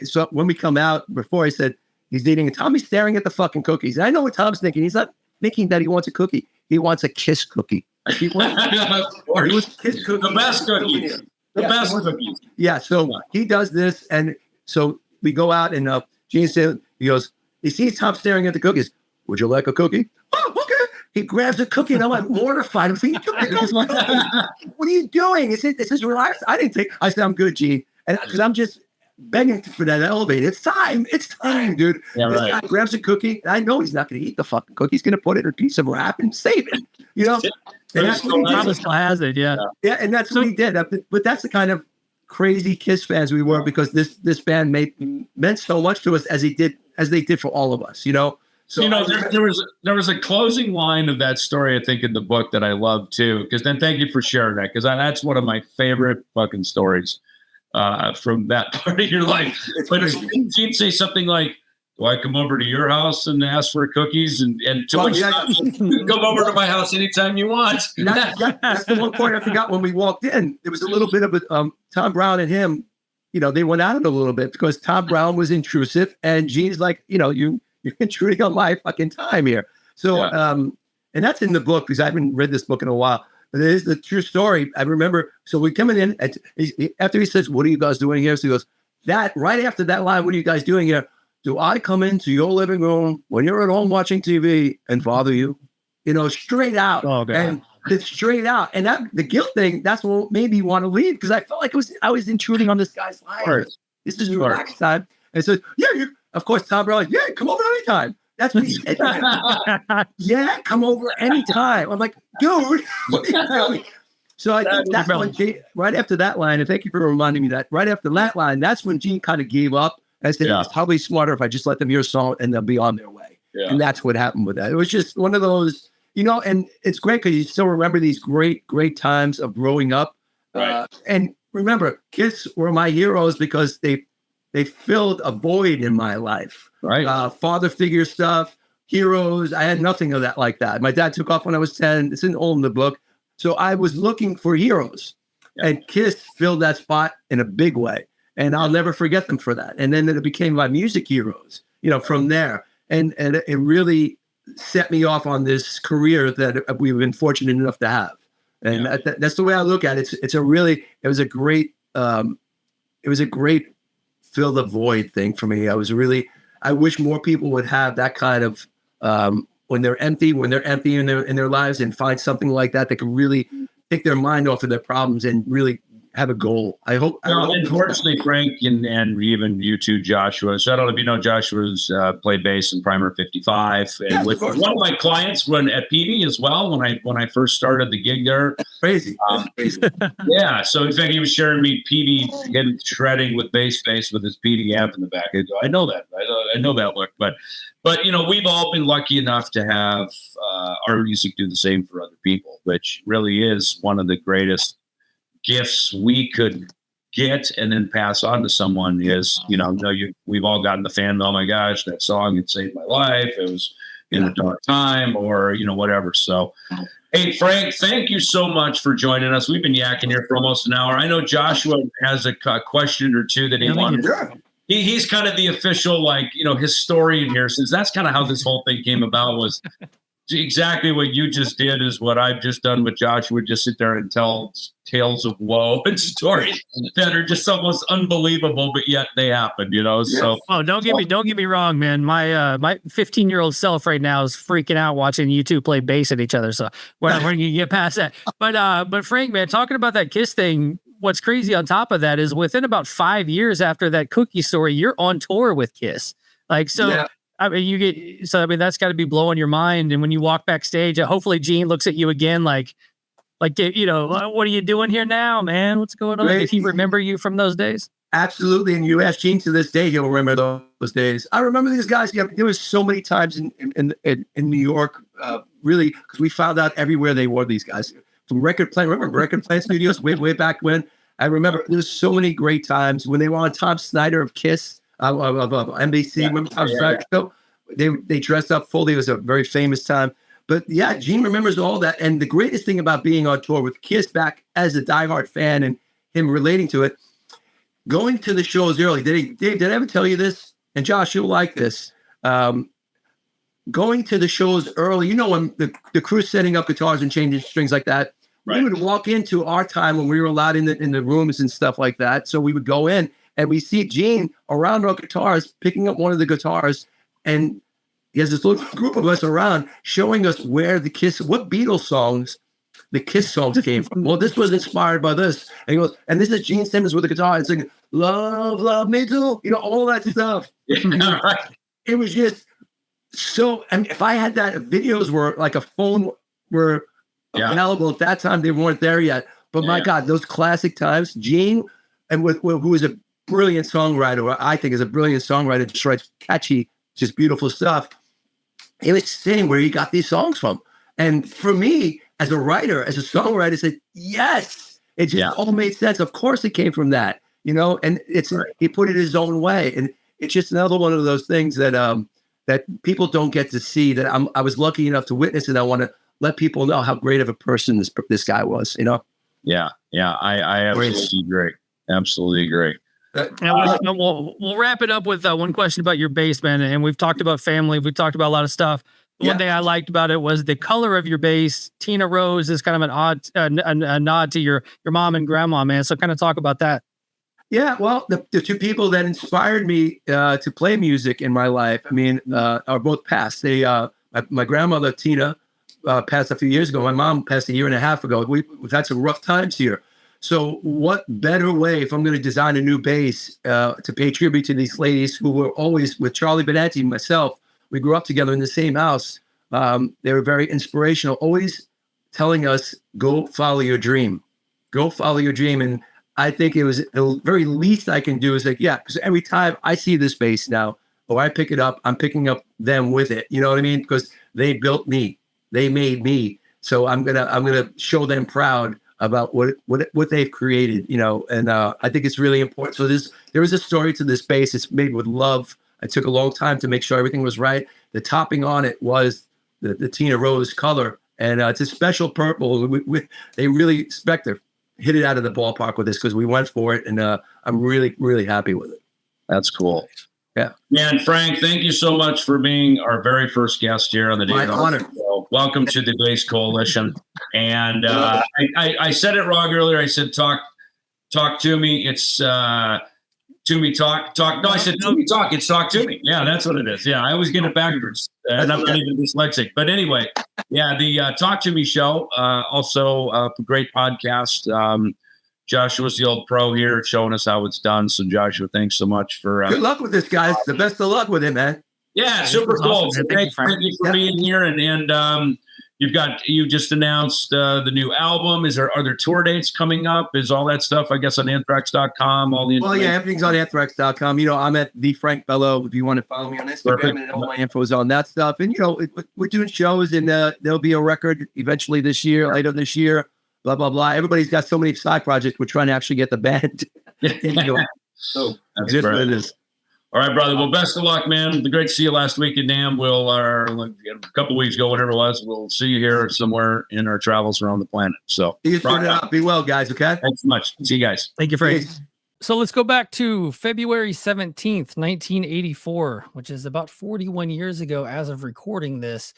so when we come out, before he said he's eating, and Tommy's staring at the fucking cookies. And I know what Tom's thinking. He's not thinking that he wants a cookie. He wants a Kiss cookie. He wants Kiss cookie. The best cookies. The best cookies. Yeah. So he does this, and so we go out, and Gene said, he sees Tom staring at the cookies. Would you like a cookie? Oh, okay. He grabs a cookie, and I'm like mortified. I'm thinking, what are you doing? This is relaxed. I said, I'm good, Gene. And because I'm just begging for that elevator. It's time, dude. Yeah, this guy grabs a cookie. And I know he's not going to eat the fucking cookie. He's going to put it in a piece of wrap and save it. And that's what he probably still has it. Yeah. Yeah, and that's what he did. But that's the kind of crazy Kiss fans we were, because this band meant so much to us as they did for all of us. So there was a closing line of that story, I think, in the book that I love too. Because then, thank you for sharing that, because that's one of my favorite fucking stories from that part of your life. But he'd say something like, "Do I come over to your house and ask for cookies?" And too much stuff. You come over to my house anytime you want. That's the one point I forgot when we walked in. There was a little bit of a Tom Brown and him. They went at it a little bit because Tom Brown was intrusive, and Gene's like, you're intruding on my fucking time here. So, and that's in the book, because I haven't read this book in a while. But it is the true story. I remember. So we coming in after he says, "What are you guys doing here?" So he goes, "That right after that line, what are you guys doing here? Do I come into your living room when you're at home watching TV and bother you?" Straight out. Oh, God. And it's straight out. And the guilt thing, that's what made me want to leave, because I felt like I was intruding on this guy's life. This is relaxed time. And so, of course, Tom Brown, come over anytime. That's what he said. Yeah, come over anytime. I'm like, dude, what are you doing? So I think that's when right after that line, and thank you for reminding me that, right after that line, that's when Gene kind of gave up. I said, it's probably smarter if I just let them hear a song and they'll be on their way. Yeah. And that's what happened with that. It was just one of those, and it's great because you still remember these great, great times of growing up. Right. And remember, Kiss were my heroes because they filled a void in my life. Right. Father figure stuff, heroes. I had nothing of that like that. My dad took off when I was 10. It's all in the book. So I was looking for heroes, and Kiss filled that spot in a big way. And I'll never forget them for that. And then it became my music heroes, from there. And it really set me off on this career that we've been fortunate enough to have. And that's the way I look at it. It was a great fill the void thing for me. I wish more people would have that kind of, when they're empty in their lives and find something like that can really take their mind off of their problems and really have a goal. I hope. Unfortunately, Frank and even you too, Joshua. So I don't know if you know, Joshua's played bass in Primer 55, and with one of my clients at PD as well. When I first started the gig there, crazy. Yeah. So in fact, he was sharing me PD getting shredding with bass with his PD amp in the back. I know that. I know that look, but we've all been lucky enough to have our music do the same for other people, which really is one of the greatest gifts we could get and then pass on to someone. Is we've all gotten the fan mail. Oh my gosh, that song, it saved my life. It was in a dark time, or whatever. So, hey Frank, thank you so much for joining us. We've been yakking here for almost an hour. I know Joshua has a question or two that he wanted. He's kind of the official historian here, since that's kind of how this whole thing came about. Was exactly what you just did is what I've just done with Joshua. Just sit there and tell tales of woe and stories that are just almost unbelievable, but yet they happen, So don't get me wrong, man. My 15-year-old self right now is freaking out watching you two play bass at each other. So we're going to get past that. But Frank, man, talking about that Kiss thing, what's crazy on top of that is within about 5 years after that Cookie story, you're on tour with Kiss. I mean, that's got to be blowing your mind. And when you walk backstage, hopefully Gene looks at you again, like, what are you doing here now, man? What's going on? Did he remember you from those days? Absolutely. And you ask Gene to this day, he'll remember those days. I remember these guys. Yeah, there was so many times in New York, really, because we found out everywhere they were, these guys. From record plant studios way back when. I remember there was so many great times when they were on Tom Snyder of Kiss. Of NBC, remember Tom Snyder show? They dressed up fully. It was a very famous time. But yeah, Gene remembers all that. And the greatest thing about being on tour with Kiss back as a diehard fan and him relating to it, going to the shows early. Dave, did I ever tell you this? And Josh, you'll like this. Going to the shows early, when the crew's setting up guitars and changing strings like that, we would walk into our time when we were allowed in the rooms and stuff like that. So we would go in. And we see Gene around our guitars, picking up one of the guitars, and he has this little group of us around showing us what Beatles songs the Kiss songs came from. Well, this was inspired by this. And he goes, and this is Gene Simmons with the guitar and singing, love me too, all that stuff. It was just so, if I had that, videos were like a phone were available at that time, they weren't there yet. But my God, those classic times, Gene, and who is a brilliant songwriter, I think is a brilliant songwriter, just writes catchy, just beautiful stuff. He was saying where he got these songs from. And for me, as a writer, as a songwriter, I said, yes, it just all made sense. Of course it came from that, and he put it his own way. And it's just another one of those things that that people don't get to see, that I was lucky enough to witness, and I want to let people know how great of a person this guy was, Yeah. I absolutely agree. Absolutely agree. And we'll wrap it up with one question about your bass, man. And we've talked about family. We've talked about a lot of stuff. One thing I liked about it was the color of your bass. Tina Rose is kind of a nod to your mom and grandma, man. So kind of talk about that. Yeah, well, the two people that inspired me to play music in my life, are both passed. My grandmother, Tina, passed a few years ago. My mom passed a year and a half ago. We've had some rough times here. So what better way, if I'm going to design a new bass, to pay tribute to these ladies who were always with Charlie Benanti and myself. We grew up together in the same house. They were very inspirational, always telling us, go follow your dream. go follow your dream. And I think it was the very least I can do is like, yeah, because every time I see this bass now, or I pick it up, I'm picking up them with it. You know what I mean? Because they built me, they made me. So I'm gonna show them proud about what they've created. You know, and I think it's really important. So there is a story to this bass. It's made with love. It took a long time to make sure everything was right. The topping on it was the Tina Rose color, and it's a special purple. They really Spector hit it out of the ballpark with this because we went for it, and I'm really, really happy with it. That's cool. Yeah. Man, Frank, thank you so much for being our very first guest here on the My David honor. Ellefson Show. Welcome to the Bass Coalition. And I said it wrong earlier. I said talk to me. It's Toomey talk. No, I said Toomey talk. It's talk to me. Yeah, that's what it is. Yeah, I always get it backwards. And I'm not even dyslexic. But anyway, yeah, the Talk to Me show, also a great podcast. Joshua's the old pro here showing us how it's done. So Joshua, thanks so much for Good luck with this, guys. The best of luck with it, man. yeah, super cool. Awesome. So thank you for being here. And you just announced the new album. Are there tour dates coming up? Is all that stuff, I guess, on anthrax.com? All the Well, yeah, everything's on anthrax.com. You know, I'm at the Frank Bello. If you want to follow me on Instagram, Perfect. and all my info is on that stuff. And, you know, we're doing shows, and there'll be a record eventually this year, later this year, blah, blah, blah. Everybody's got so many side projects. We're trying to actually get the band into it. So That's it is what great. it is. All right, brother. Well, best of luck, man. Great to see you last week in NAMM. A couple weeks ago, whatever it was. We'll see you here somewhere in our travels around the planet. So, See you soon out. Be well, guys, okay? thanks so much. See you guys. Thank you, Frank. Peace. So let's go back to February 17th, 1984, which is about 41 years ago as of recording this.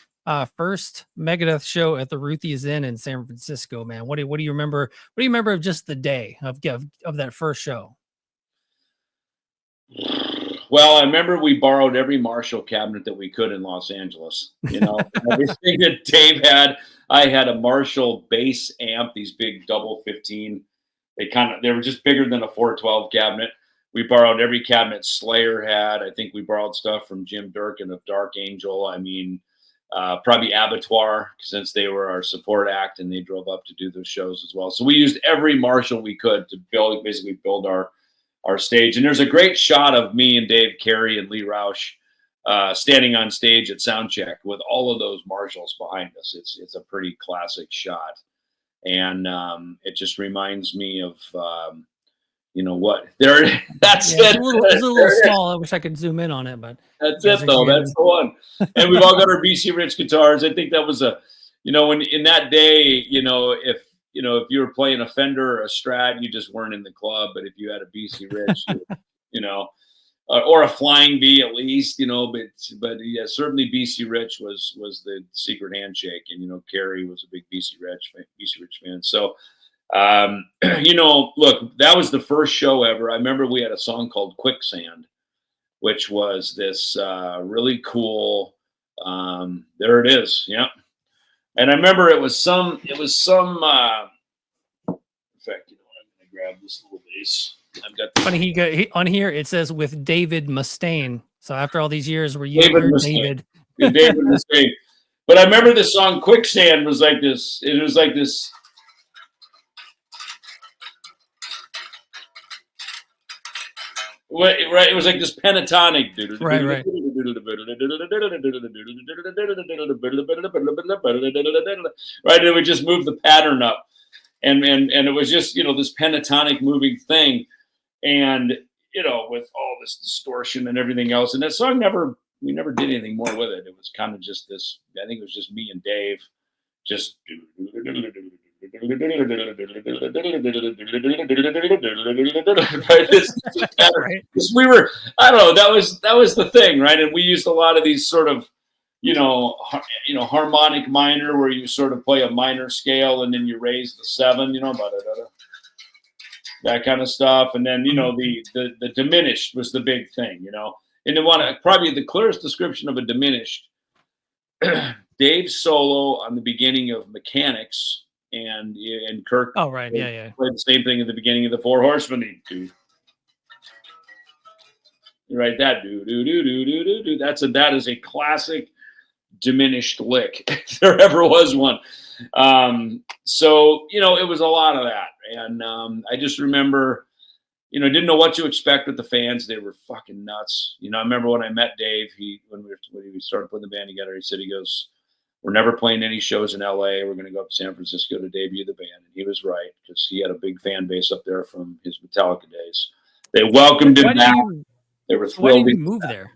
First Megadeth show at the Ruthie's Inn in San Francisco, man. What do you remember? What do you remember of just the day of that first show? Well, I remember we borrowed every Marshall cabinet that we could in Los Angeles. You know, everything that Dave had. I had a Marshall bass amp, these big double 15. They were just bigger than a 412 cabinet. We borrowed every cabinet Slayer had. I think we borrowed stuff from Jim Durkin of Dark Angel. I mean, probably Abattoir, since they were our support act and they drove up to do those shows as well. So we used every Marshall we could to basically build our stage. And there's a great shot of me and Dave Carey and Lee Roush standing on stage at soundcheck with all of those Marshalls behind us. It's a pretty classic shot. And it just reminds me of, you know what? That's it. It's a little small. I wish I could zoom in on it, but that's it, though. That's the one. And we've all got our BC Rich guitars. I think that was when in that day, if you were playing a Fender or a Strat, you just weren't in the club. But if you had a BC Rich, or a Flying V at least, but yeah, certainly BC Rich was the secret handshake. And, Carrie was a big BC Rich fan. So, look, that was the first show ever. I remember we had a song called Quicksand, which was this really cool. There it is. Yeah. And I remember it was some, in fact, I'm going to grab this little bass. I've got funny. He on here, it says with David Mustaine. So after all these years, were you David Mustaine. But I remember the song Quicksand was like this. It was like this. Right, it was like this pentatonic, dude. Right. Right, and it would just move the pattern up, and it was just this pentatonic moving thing, and with all this distortion and everything else, and that song we never did anything more with it. It was kind of just this. I think it was just me and Dave, just. We were, I don't know, that was the thing, right? And we used a lot of these sort of harmonic minor, where you sort of play a minor scale and then you raise the 7, that kind of stuff. And then the diminished was the big thing, and probably the clearest description of a diminished, Dave's solo on the beginning of Mechanics. And Kirk. Oh, right. Yeah. Played the same thing at the beginning of the Four Horsemen. Right, that do. That is a classic diminished lick if there ever was one. So, it was a lot of that. And I just remember, didn't know what to expect with the fans. They were fucking nuts. I remember when I met Dave, when we started putting the band together, he goes, we're never playing any shows in LA. We're going to go up to San Francisco to debut the band. And he was right, because he had a big fan base up there from his Metallica days. They welcomed him back. They were thrilled. Why did you move there?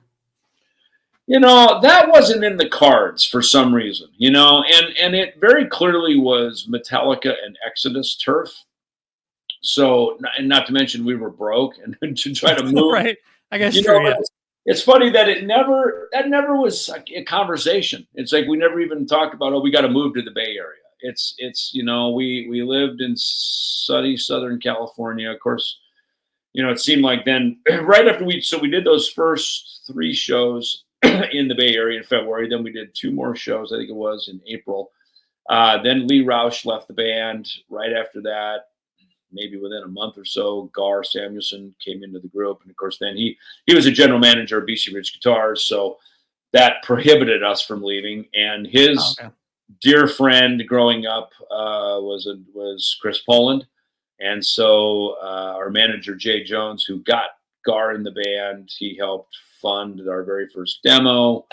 That wasn't in the cards for some reason, and it very clearly was Metallica and Exodus turf. So, and not to mention we were broke, and to try to move. Right. I guess true, yeah. It's funny that that never was a conversation. It's like we never even talked about, we got to move to the Bay Area. It's we lived in sunny Southern California. Of course, it seemed like then right after we did those first 3 shows in the Bay Area in February. Then we did 2 more shows, I think it was, in April. Then Lee Rausch left the band right after that. Maybe within a month or so, Gar Samuelson came into the group. And of course, then he was a general manager of BC Rich Guitars. So that prohibited us from leaving. And his dear friend growing up was Chris Poland. And so our manager, Jay Jones, who got Gar in the band, he helped fund our very first demo.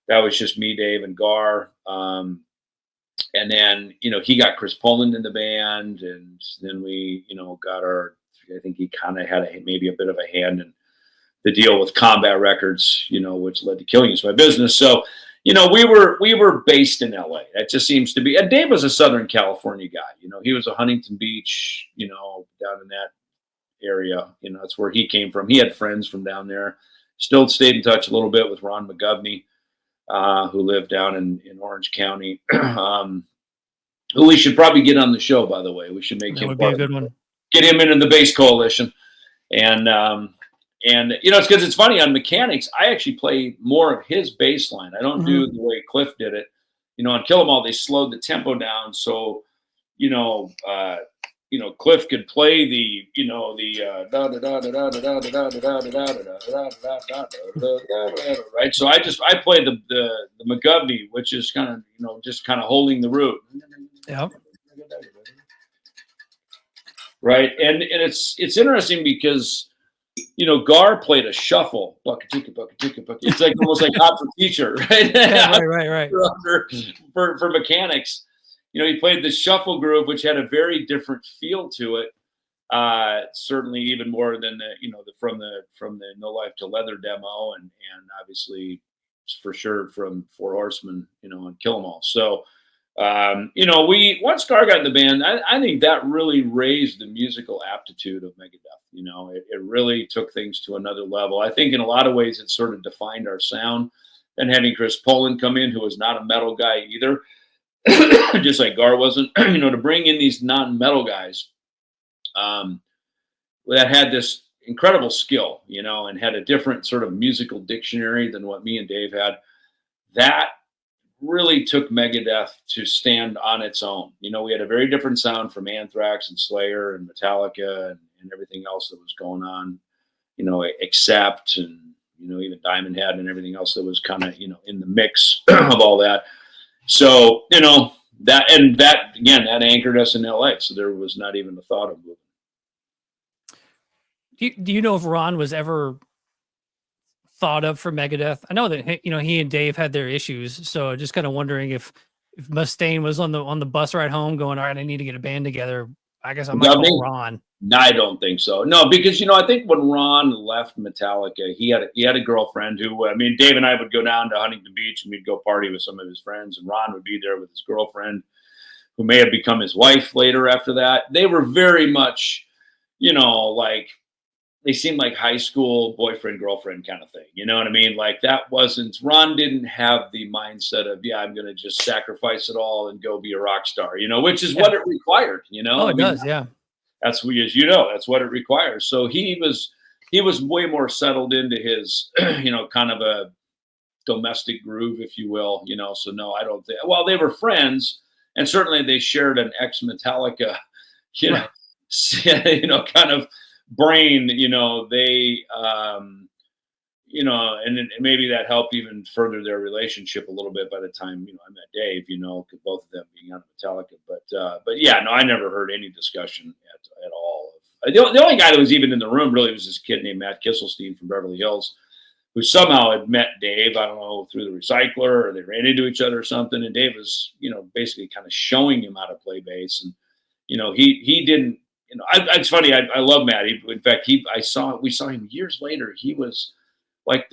That was just me, Dave, and Gar. And then, he got Chris Poland in the band, and then we, got I think he kind of had maybe a bit of a hand in the deal with Combat Records, which led to Killing Is My Business. So, we were based in LA. That just seems to be, and Dave was a Southern California guy. He was a Huntington Beach, down in that area. That's where he came from. He had friends from down there. Still stayed in touch a little bit with Ron McGovney, who lived down in Orange County, who we should probably get on the show, by the way. We should make him would be a good one. Get him into the Bass Coalition. And it's because it's funny, on Mechanics, I actually play more of his bass line. I don't do the way Cliff did it. On Kill 'Em All, they slowed the tempo down. So, Cliff could play the right. So I play the McGovney, which is kind of just kind of holding the root. Yep. Right, and it's interesting because Gar played a shuffle, bucket ticka, bucket ticka, bucket. It's like almost like Hot for Teacher, right? Yeah, right. For Mechanics. He played the shuffle groove, which had a very different feel to it. Certainly, even more than from the No Life to Leather demo, and obviously for sure from Four Horsemen, and Kill 'Em All. So, once Gar got in the band, I think that really raised the musical aptitude of Megadeth. It really took things to another level. I think in a lot of ways it sort of defined our sound. Then having Chris Poland come in, who was not a metal guy either. Just like Gar wasn't, to bring in these non-metal guys that had this incredible skill, and had a different sort of musical dictionary than what me and Dave had. That really took Megadeth to stand on its own. We had a very different sound from Anthrax and Slayer and Metallica and everything else that was going on, Accept and, even Diamond Head and everything else that was kind of, in the mix of all that. So, that anchored us in LA. So there was not even a thought of moving. Do you know if Ron was ever thought of for Megadeth? I know that, he and Dave had their issues. So just kind of wondering if Mustaine was on the bus ride home going, all right, I need to get a band together. I guess I might call Ron. No, I don't think so. No, because, I think when Ron left Metallica, he had a girlfriend who, Dave and I would go down to Huntington Beach and we'd go party with some of his friends, and Ron would be there with his girlfriend, who may have become his wife later after that. They were very much, like, they seemed like high school boyfriend, girlfriend kind of thing. You know what I mean? Like, that wasn't, Ron didn't have the mindset of, I'm going to just sacrifice it all and go be a rock star, which is what it required, Oh, it does. Yeah. That's that's what it requires. So he was way more settled into his, kind of a domestic groove, if you will, so no, I don't think, well, they were friends, and certainly they shared an ex-Metallica, kind of brain, they, and maybe that helped even further their relationship a little bit by the time, I met Dave, both of them being on Metallica. But yeah, no, I never heard any discussion at all. The only guy that was even in the room really was this kid named Matt Kisselstein from Beverly Hills, who somehow had met Dave, I don't know, through the recycler, or they ran into each other or something. And Dave was, basically kind of showing him how to play bass. And, he didn't, it's funny. I love Matt. In fact, we saw him years later. He was like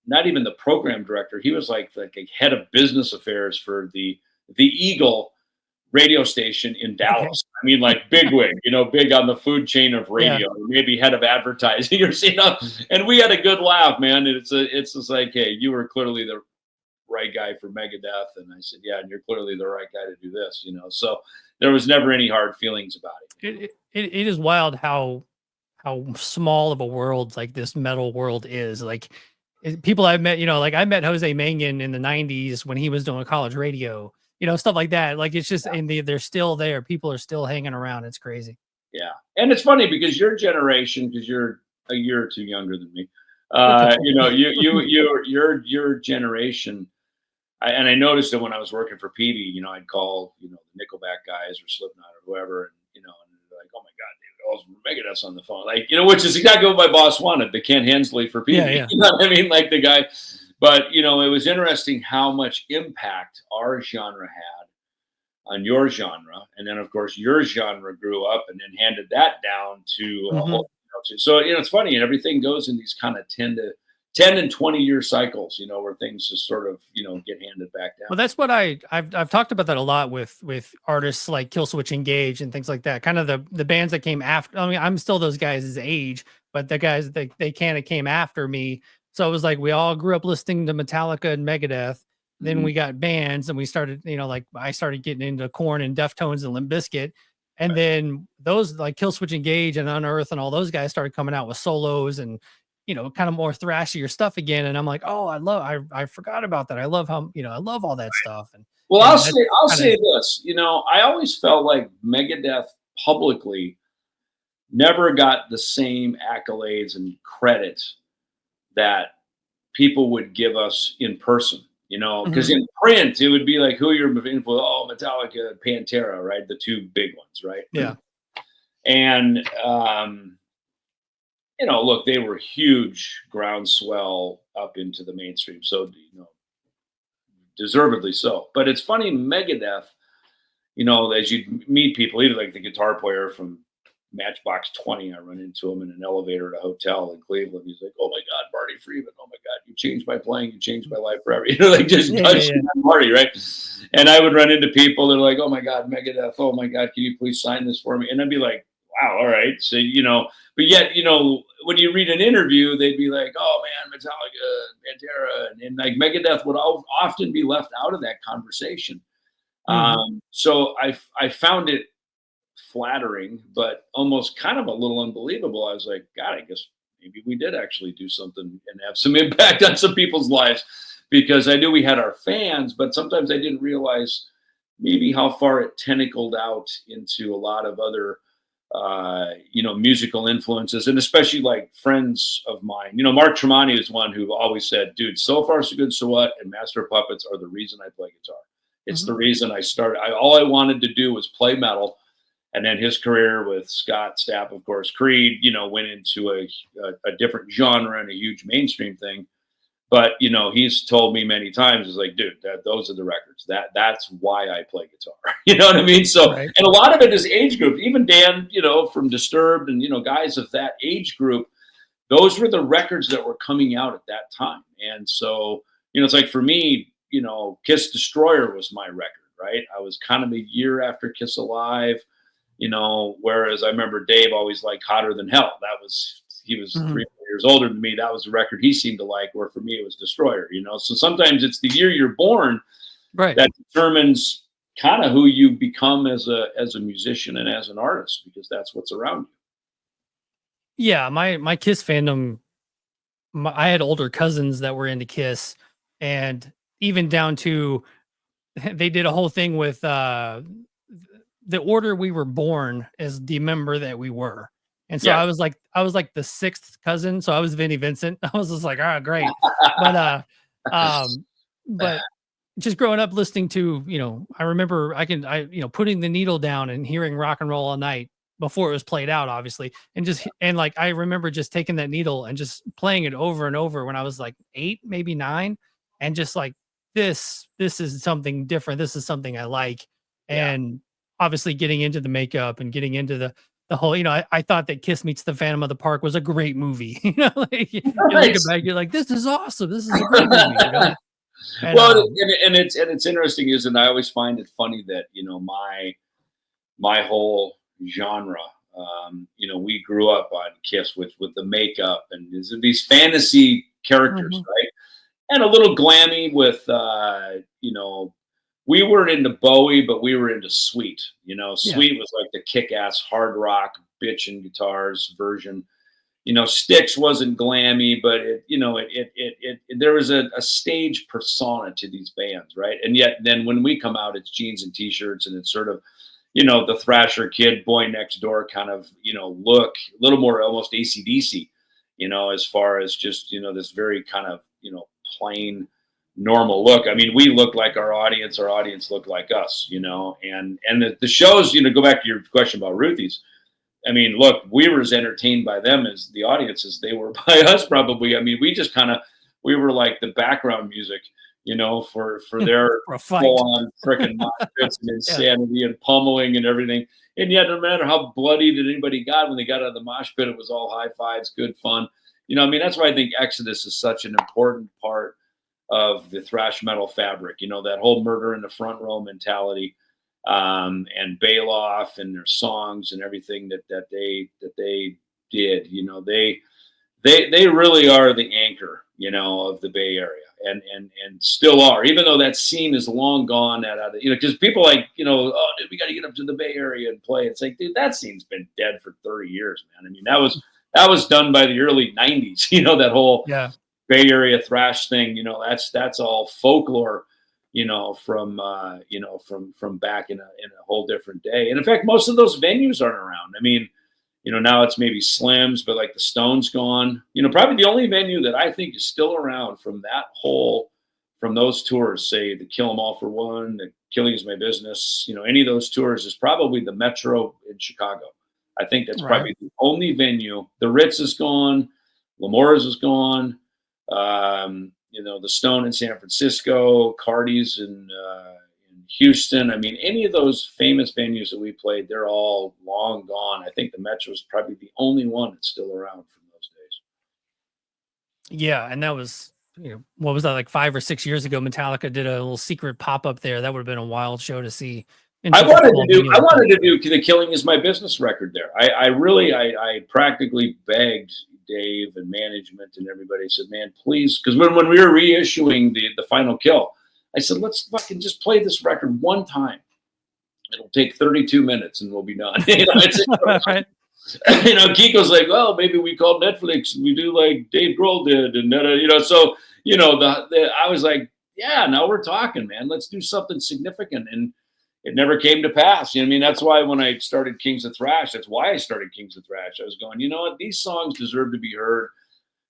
not even the program director. He was like a head of business affairs for the Eagle radio station in Dallas. I mean, like bigwig, big on the food chain of radio, maybe head of advertising or and we had a good laugh, man. And it's just like, hey, you were clearly the right guy for Megadeth. And I said, yeah, and you're clearly the right guy to do this, so there was never any hard feelings about it. It is wild how small of a world like this metal world is. Like people I've met, like I met Jose Mangan in the 90s when he was doing college radio, stuff like that. Like it's just, and they're still there. People are still hanging around. It's crazy. Yeah. And it's funny because your generation, because you're a year or two younger than me, your generation, and I noticed that when I was working for Peavey, I'd call, the Nickelback guys or Slipknot or whoever, and they're like, oh my God, David Ellefson on the phone, like, which is exactly what my boss wanted, the Ken Hensley for Peavey. Yeah. You know what I mean? Like the guy, but it was interesting how much impact our genre had on your genre, and then of course your genre grew up and then handed that down to a whole. So it's funny, and everything goes in these kind of 10 and 20-year cycles, where things just sort of, get handed back down. Well, that's what I've talked about that a lot with artists like Killswitch Engage and things like that. Kind of the bands that came after. I mean, I'm still those guys' age, but the guys they kind of came after me. So it was like we all grew up listening to Metallica and Megadeth. Then we got bands, and we started, like I started getting into Korn and Deftones and Limp Bizkit. And then those like Killswitch Engage and Unearth and all those guys started coming out with solos and, kind of more thrashier stuff again. And I'm like, oh, I forgot about that. I love how, I love all that stuff. And well, I'll say this, I always felt like Megadeth publicly never got the same accolades and credit that people would give us in person, because in print, it would be like, who you're moving for? Oh, Metallica, Pantera, right? The two big ones, right? Yeah. And, look, they were huge groundswell up into the mainstream. So, deservedly so. But it's funny, Megadeth, as you meet people, even like the guitar player from Matchbox 20, I run into him in an elevator at a hotel in Cleveland. He's like, oh my God, Marty Friedman. Oh my God, you changed my playing. You changed my life forever. Marty, right? And I would run into people that are like, oh my God, Megadeth. Oh my God, can you please sign this for me? And I'd be like, wow, all right. So, but yet, when you read an interview, they'd be like, oh man, Metallica, Pantera, and like Megadeth would often be left out of that conversation. So I found it flattering, but almost kind of a little unbelievable. I was like, God, I guess maybe we did actually do something and have some impact on some people's lives, because I knew we had our fans, but sometimes I didn't realize maybe how far it tentacled out into a lot of other musical influences, and especially like friends of mine. Mark Tremonti is one who always said, dude, So Far So Good, So What and Master of Puppets are the reason I play guitar. It's the reason I started. All I wanted to do was play metal. And then his career with Scott Stapp, of course, Creed, went into a different genre and a huge mainstream thing. But, he's told me many times, is like, dude, those are the records. That's why I play guitar. You know what I mean? So, right. And a lot of it is age group. Even Dan, from Disturbed and, guys of that age group, those were the records that were coming out at that time. And so, it's like for me, Kiss Destroyer was my record, right? I was kind of a year after Kiss Alive, whereas I remember Dave always liked Hotter Than Hell. He was 3 years older than me. That was a record he seemed to like, where for me it was Destroyer, So sometimes it's the year you're born, right, that determines kind of who you become as a musician and as an artist, because that's what's around you. Yeah, my Kiss fandom, I had older cousins that were into Kiss, and even down to they did a whole thing with the order we were born as the member that we were. And so I was like the sixth cousin. So I was Vinnie Vincent. I was just like, ah, great. But just growing up listening to, I remember putting the needle down and hearing Rock and Roll All Night before it was played out, obviously. And like, I remember just taking that needle and just playing it over and over when I was like 8, maybe 9. And just like, this is something different. This is something I like. And obviously getting into the makeup and getting into the whole, I thought that Kiss Meets the Phantom of the Park was a great movie. Like, you look back, you're like, this is awesome. This is a great movie. And, and it's interesting, isn't it? I always find it funny that my whole genre, we grew up on Kiss with the makeup and these fantasy characters, right? And a little glammy with we weren't into Bowie, but we were into Sweet. Sweet was like the kick-ass hard rock bitchin' guitars version. Styx wasn't glammy, but there was a stage persona to these bands, right? And yet then when we come out, it's jeans and t-shirts, and it's sort of, the Thrasher kid, boy next door kind of, look, a little more almost AC/DC, as far as just, this very kind of, plain normal look. I mean, we look like our audience looked like us, and the shows, go back to your question about Ruthie's. I mean, look, we were as entertained by them as the audience as they were by us, probably. I mean, we just we were like the background music, for their full-on freaking mosh pits and insanity and pummeling and everything. And yet, no matter how bloody that anybody got when they got out of the mosh pit, it was all high fives, good fun. That's why I think Exodus is such an important part of the thrash metal fabric. That whole murder in the front row mentality. And Bailoff and their songs and everything that they did, they really are the anchor, of the Bay Area and still are, even though that scene is long gone because people like, oh, dude, we got to get up to the Bay Area and play. It's like, dude, that scene's been dead for 30 years, man. I mean, that was done by the early 90s, that whole Bay Area thrash thing, that's all folklore. From back in a whole different day. And in fact, most of those venues aren't around. I mean, now it's maybe Slim's, but like the Stone's gone. Probably the only venue that I think is still around from those tours, say the Kill 'Em All for One, the Killing Is My Business, any of those tours is probably the Metro in Chicago. I think that's probably the only venue. The Ritz is gone. Lamora's is gone. The Stone in San Francisco, Cardi's in Houston. I mean, any of those famous venues that we played, they're all long gone. I think the Metro is probably the only one that's still around from those days. Yeah, and that was, what was that, like 5 or 6 years ago? Metallica did a little secret pop-up there. That would have been a wild show to see. I wanted to do the Killing Is My Business record there. I practically begged Dave and management and everybody, said, man, please, because when we were reissuing the Final Kill, I said, let's fucking just play this record one time. It'll take 32 minutes and we'll be done. Right. Kiko's like, well, maybe we call Netflix and we do like Dave Grohl did, and so I was like, yeah, now we're talking, man. Let's do something significant. And it never came to pass. That's why when I started Kings of Thrash, that's why I started Kings of Thrash. I was going, what, these songs deserve to be heard,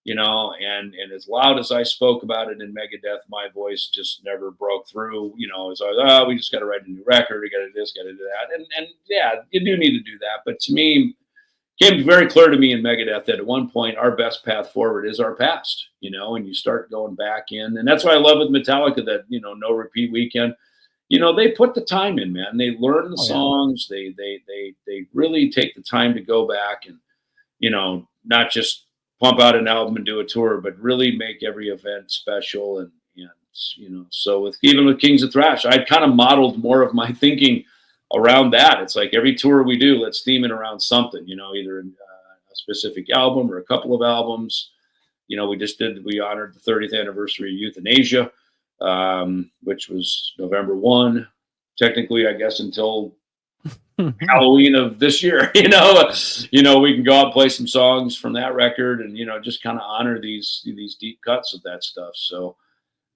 and as loud as I spoke about it in Megadeth, my voice just never broke through, as I was, we just got to write a new record. We got to do this, got to do that. And yeah, you do need to do that. But to me, it became very clear to me in Megadeth that at one point, our best path forward is our past, and you start going back in. And that's why I love with Metallica that, No Repeat Weekend. They put the time in, man. They learn the songs. They really take the time to go back and, not just pump out an album and do a tour, but really make every event special. And so even with Kings of Thrash, I kind of modeled more of my thinking around that. It's like every tour we do, let's theme it around something, either in a specific album or a couple of albums. We honored the 30th anniversary of Euthanasia. Which was November 1, technically, I guess, until Halloween of this year. We can go out and play some songs from that record, and just kind of honor these deep cuts of that stuff. So,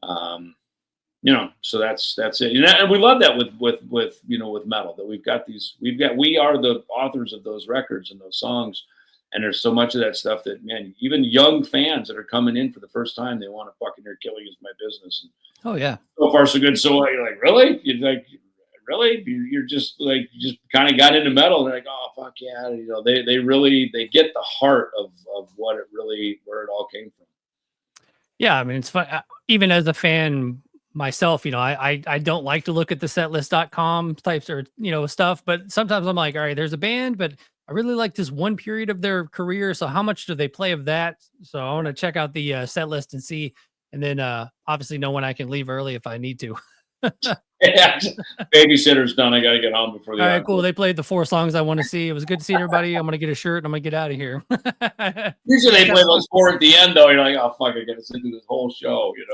so that's it. And we love that with metal, that we are the authors of those records and those songs. And there's so much of that stuff that, man, even young fans that are coming in for the first time, they want to fucking hear Killing Is My Business. And Oh yeah. so far so good. So you're like, really? You're like, really? You're just like, you just kind of got into metal. And they're like, oh fuck yeah. You know, they really, they get the heart of what it really, where it all came from. Yeah, I mean, it's fun. Even as a fan myself, you know, I don't like to look at the setlist.com types or, you know, stuff, but sometimes I'm like, all right, there's a band, but I really like this one period of their career. So how much do they play of that? So I want to check out the set list and see, and then obviously know when I can leave early if I need to. Yeah, babysitter's done. I got to get home before the. All right, cool. They played the 4 songs I want to see. It was good to see everybody. I'm gonna get a shirt and I'm gonna get out of here. Usually they play those 4 at the end, though. You're like, oh fuck, I got to sit through this whole show. You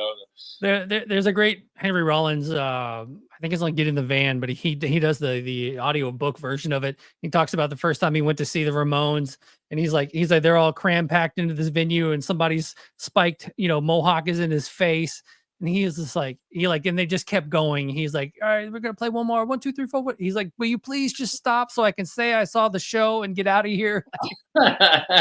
know. There's a great Henry Rollins. I think it's like Get in the Van, but he does the audio book version of it. He talks about the first time he went to see the Ramones, and he's like they're all cram packed into this venue, and somebody's spiked, you know, mohawk is in his face. And he is just like, and they just kept going. He's like, all right, we're going to play one more. 1, 2, 3, 4. He's like, will you please just stop so I can say I saw the show and get out of here? That's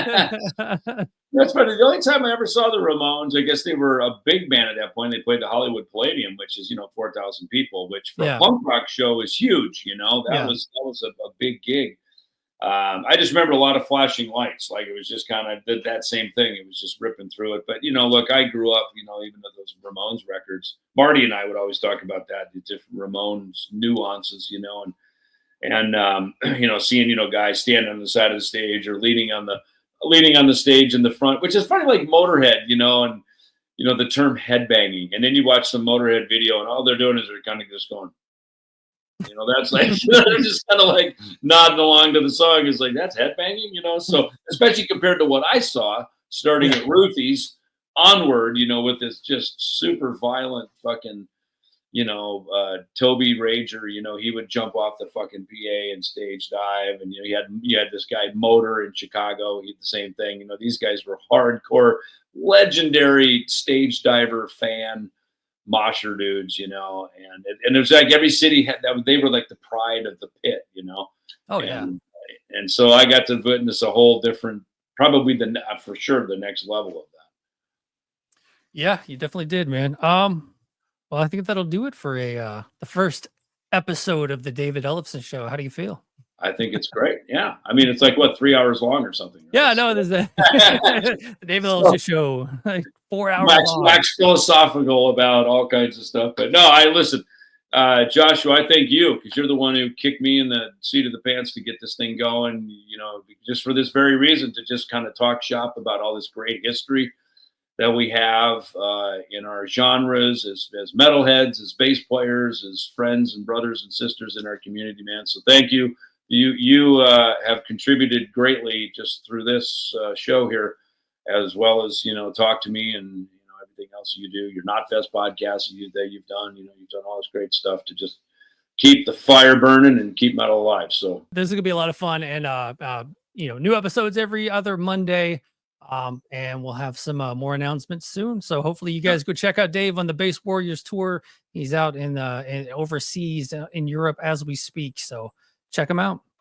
funny. The only time I ever saw the Ramones, I guess they were a big band at that point. They played the Hollywood Palladium, which is, you know, 4,000 people, which for a punk rock show is huge. You know, that was a big gig. I just remember a lot of flashing lights. Like it was just kind of that same thing. It was just ripping through it. But, you know, look, I grew up, you know, even with those Ramones records, Marty and I would always talk about that, the different Ramones nuances, you know, and you know, seeing, you know, guys standing on the side of the stage or leaning on the stage in the front, which is funny, like Motorhead, you know, and, you know, the term headbanging. And then you watch some Motorhead video and all they're doing is they're kind of just going, you know, that's like, they're just kind of like nodding along to the song. It's like, that's headbanging, you know? So, especially compared to what I saw starting at Ruthie's onward, you know, with this just super violent fucking, you know, Toby Rager, you know, he would jump off the fucking PA and stage dive. And, you know, you had this guy Motor in Chicago. He did the same thing. You know, these guys were hardcore, legendary stage diver fan mosher dudes, you know, and it was like every city had that. They were like the pride of the pit, you know. Oh and so I got to witness a whole different, probably for sure the next level of that. Yeah, you definitely did, man. Well, I think that'll do it for the first episode of the David Ellefson Show. How do you feel? I think it's great. Yeah. I mean, it's like, what, 3 hours long or something? Right? Yeah, no, there's the David Ellefson Show, like 4 hours long. Wax philosophical about all kinds of stuff. But no, listen, Joshua, I thank you because you're the one who kicked me in the seat of the pants to get this thing going, you know, just for this very reason, to just kind of talk shop about all this great history that we have in our genres as metalheads, as bass players, as friends and brothers and sisters in our community, man. So thank you. You have contributed greatly just through this show here, as well as, you know, talk to me and, you know, everything else you do. Your Not Fest podcast that you've done, you know, you've done all this great stuff to just keep the fire burning and keep metal alive. So this is gonna be a lot of fun, and you know, new episodes every other Monday. And we'll have some more announcements soon. So hopefully you guys go check out Dave on the Bass Warriors tour. He's out in overseas in Europe as we speak. So check him out.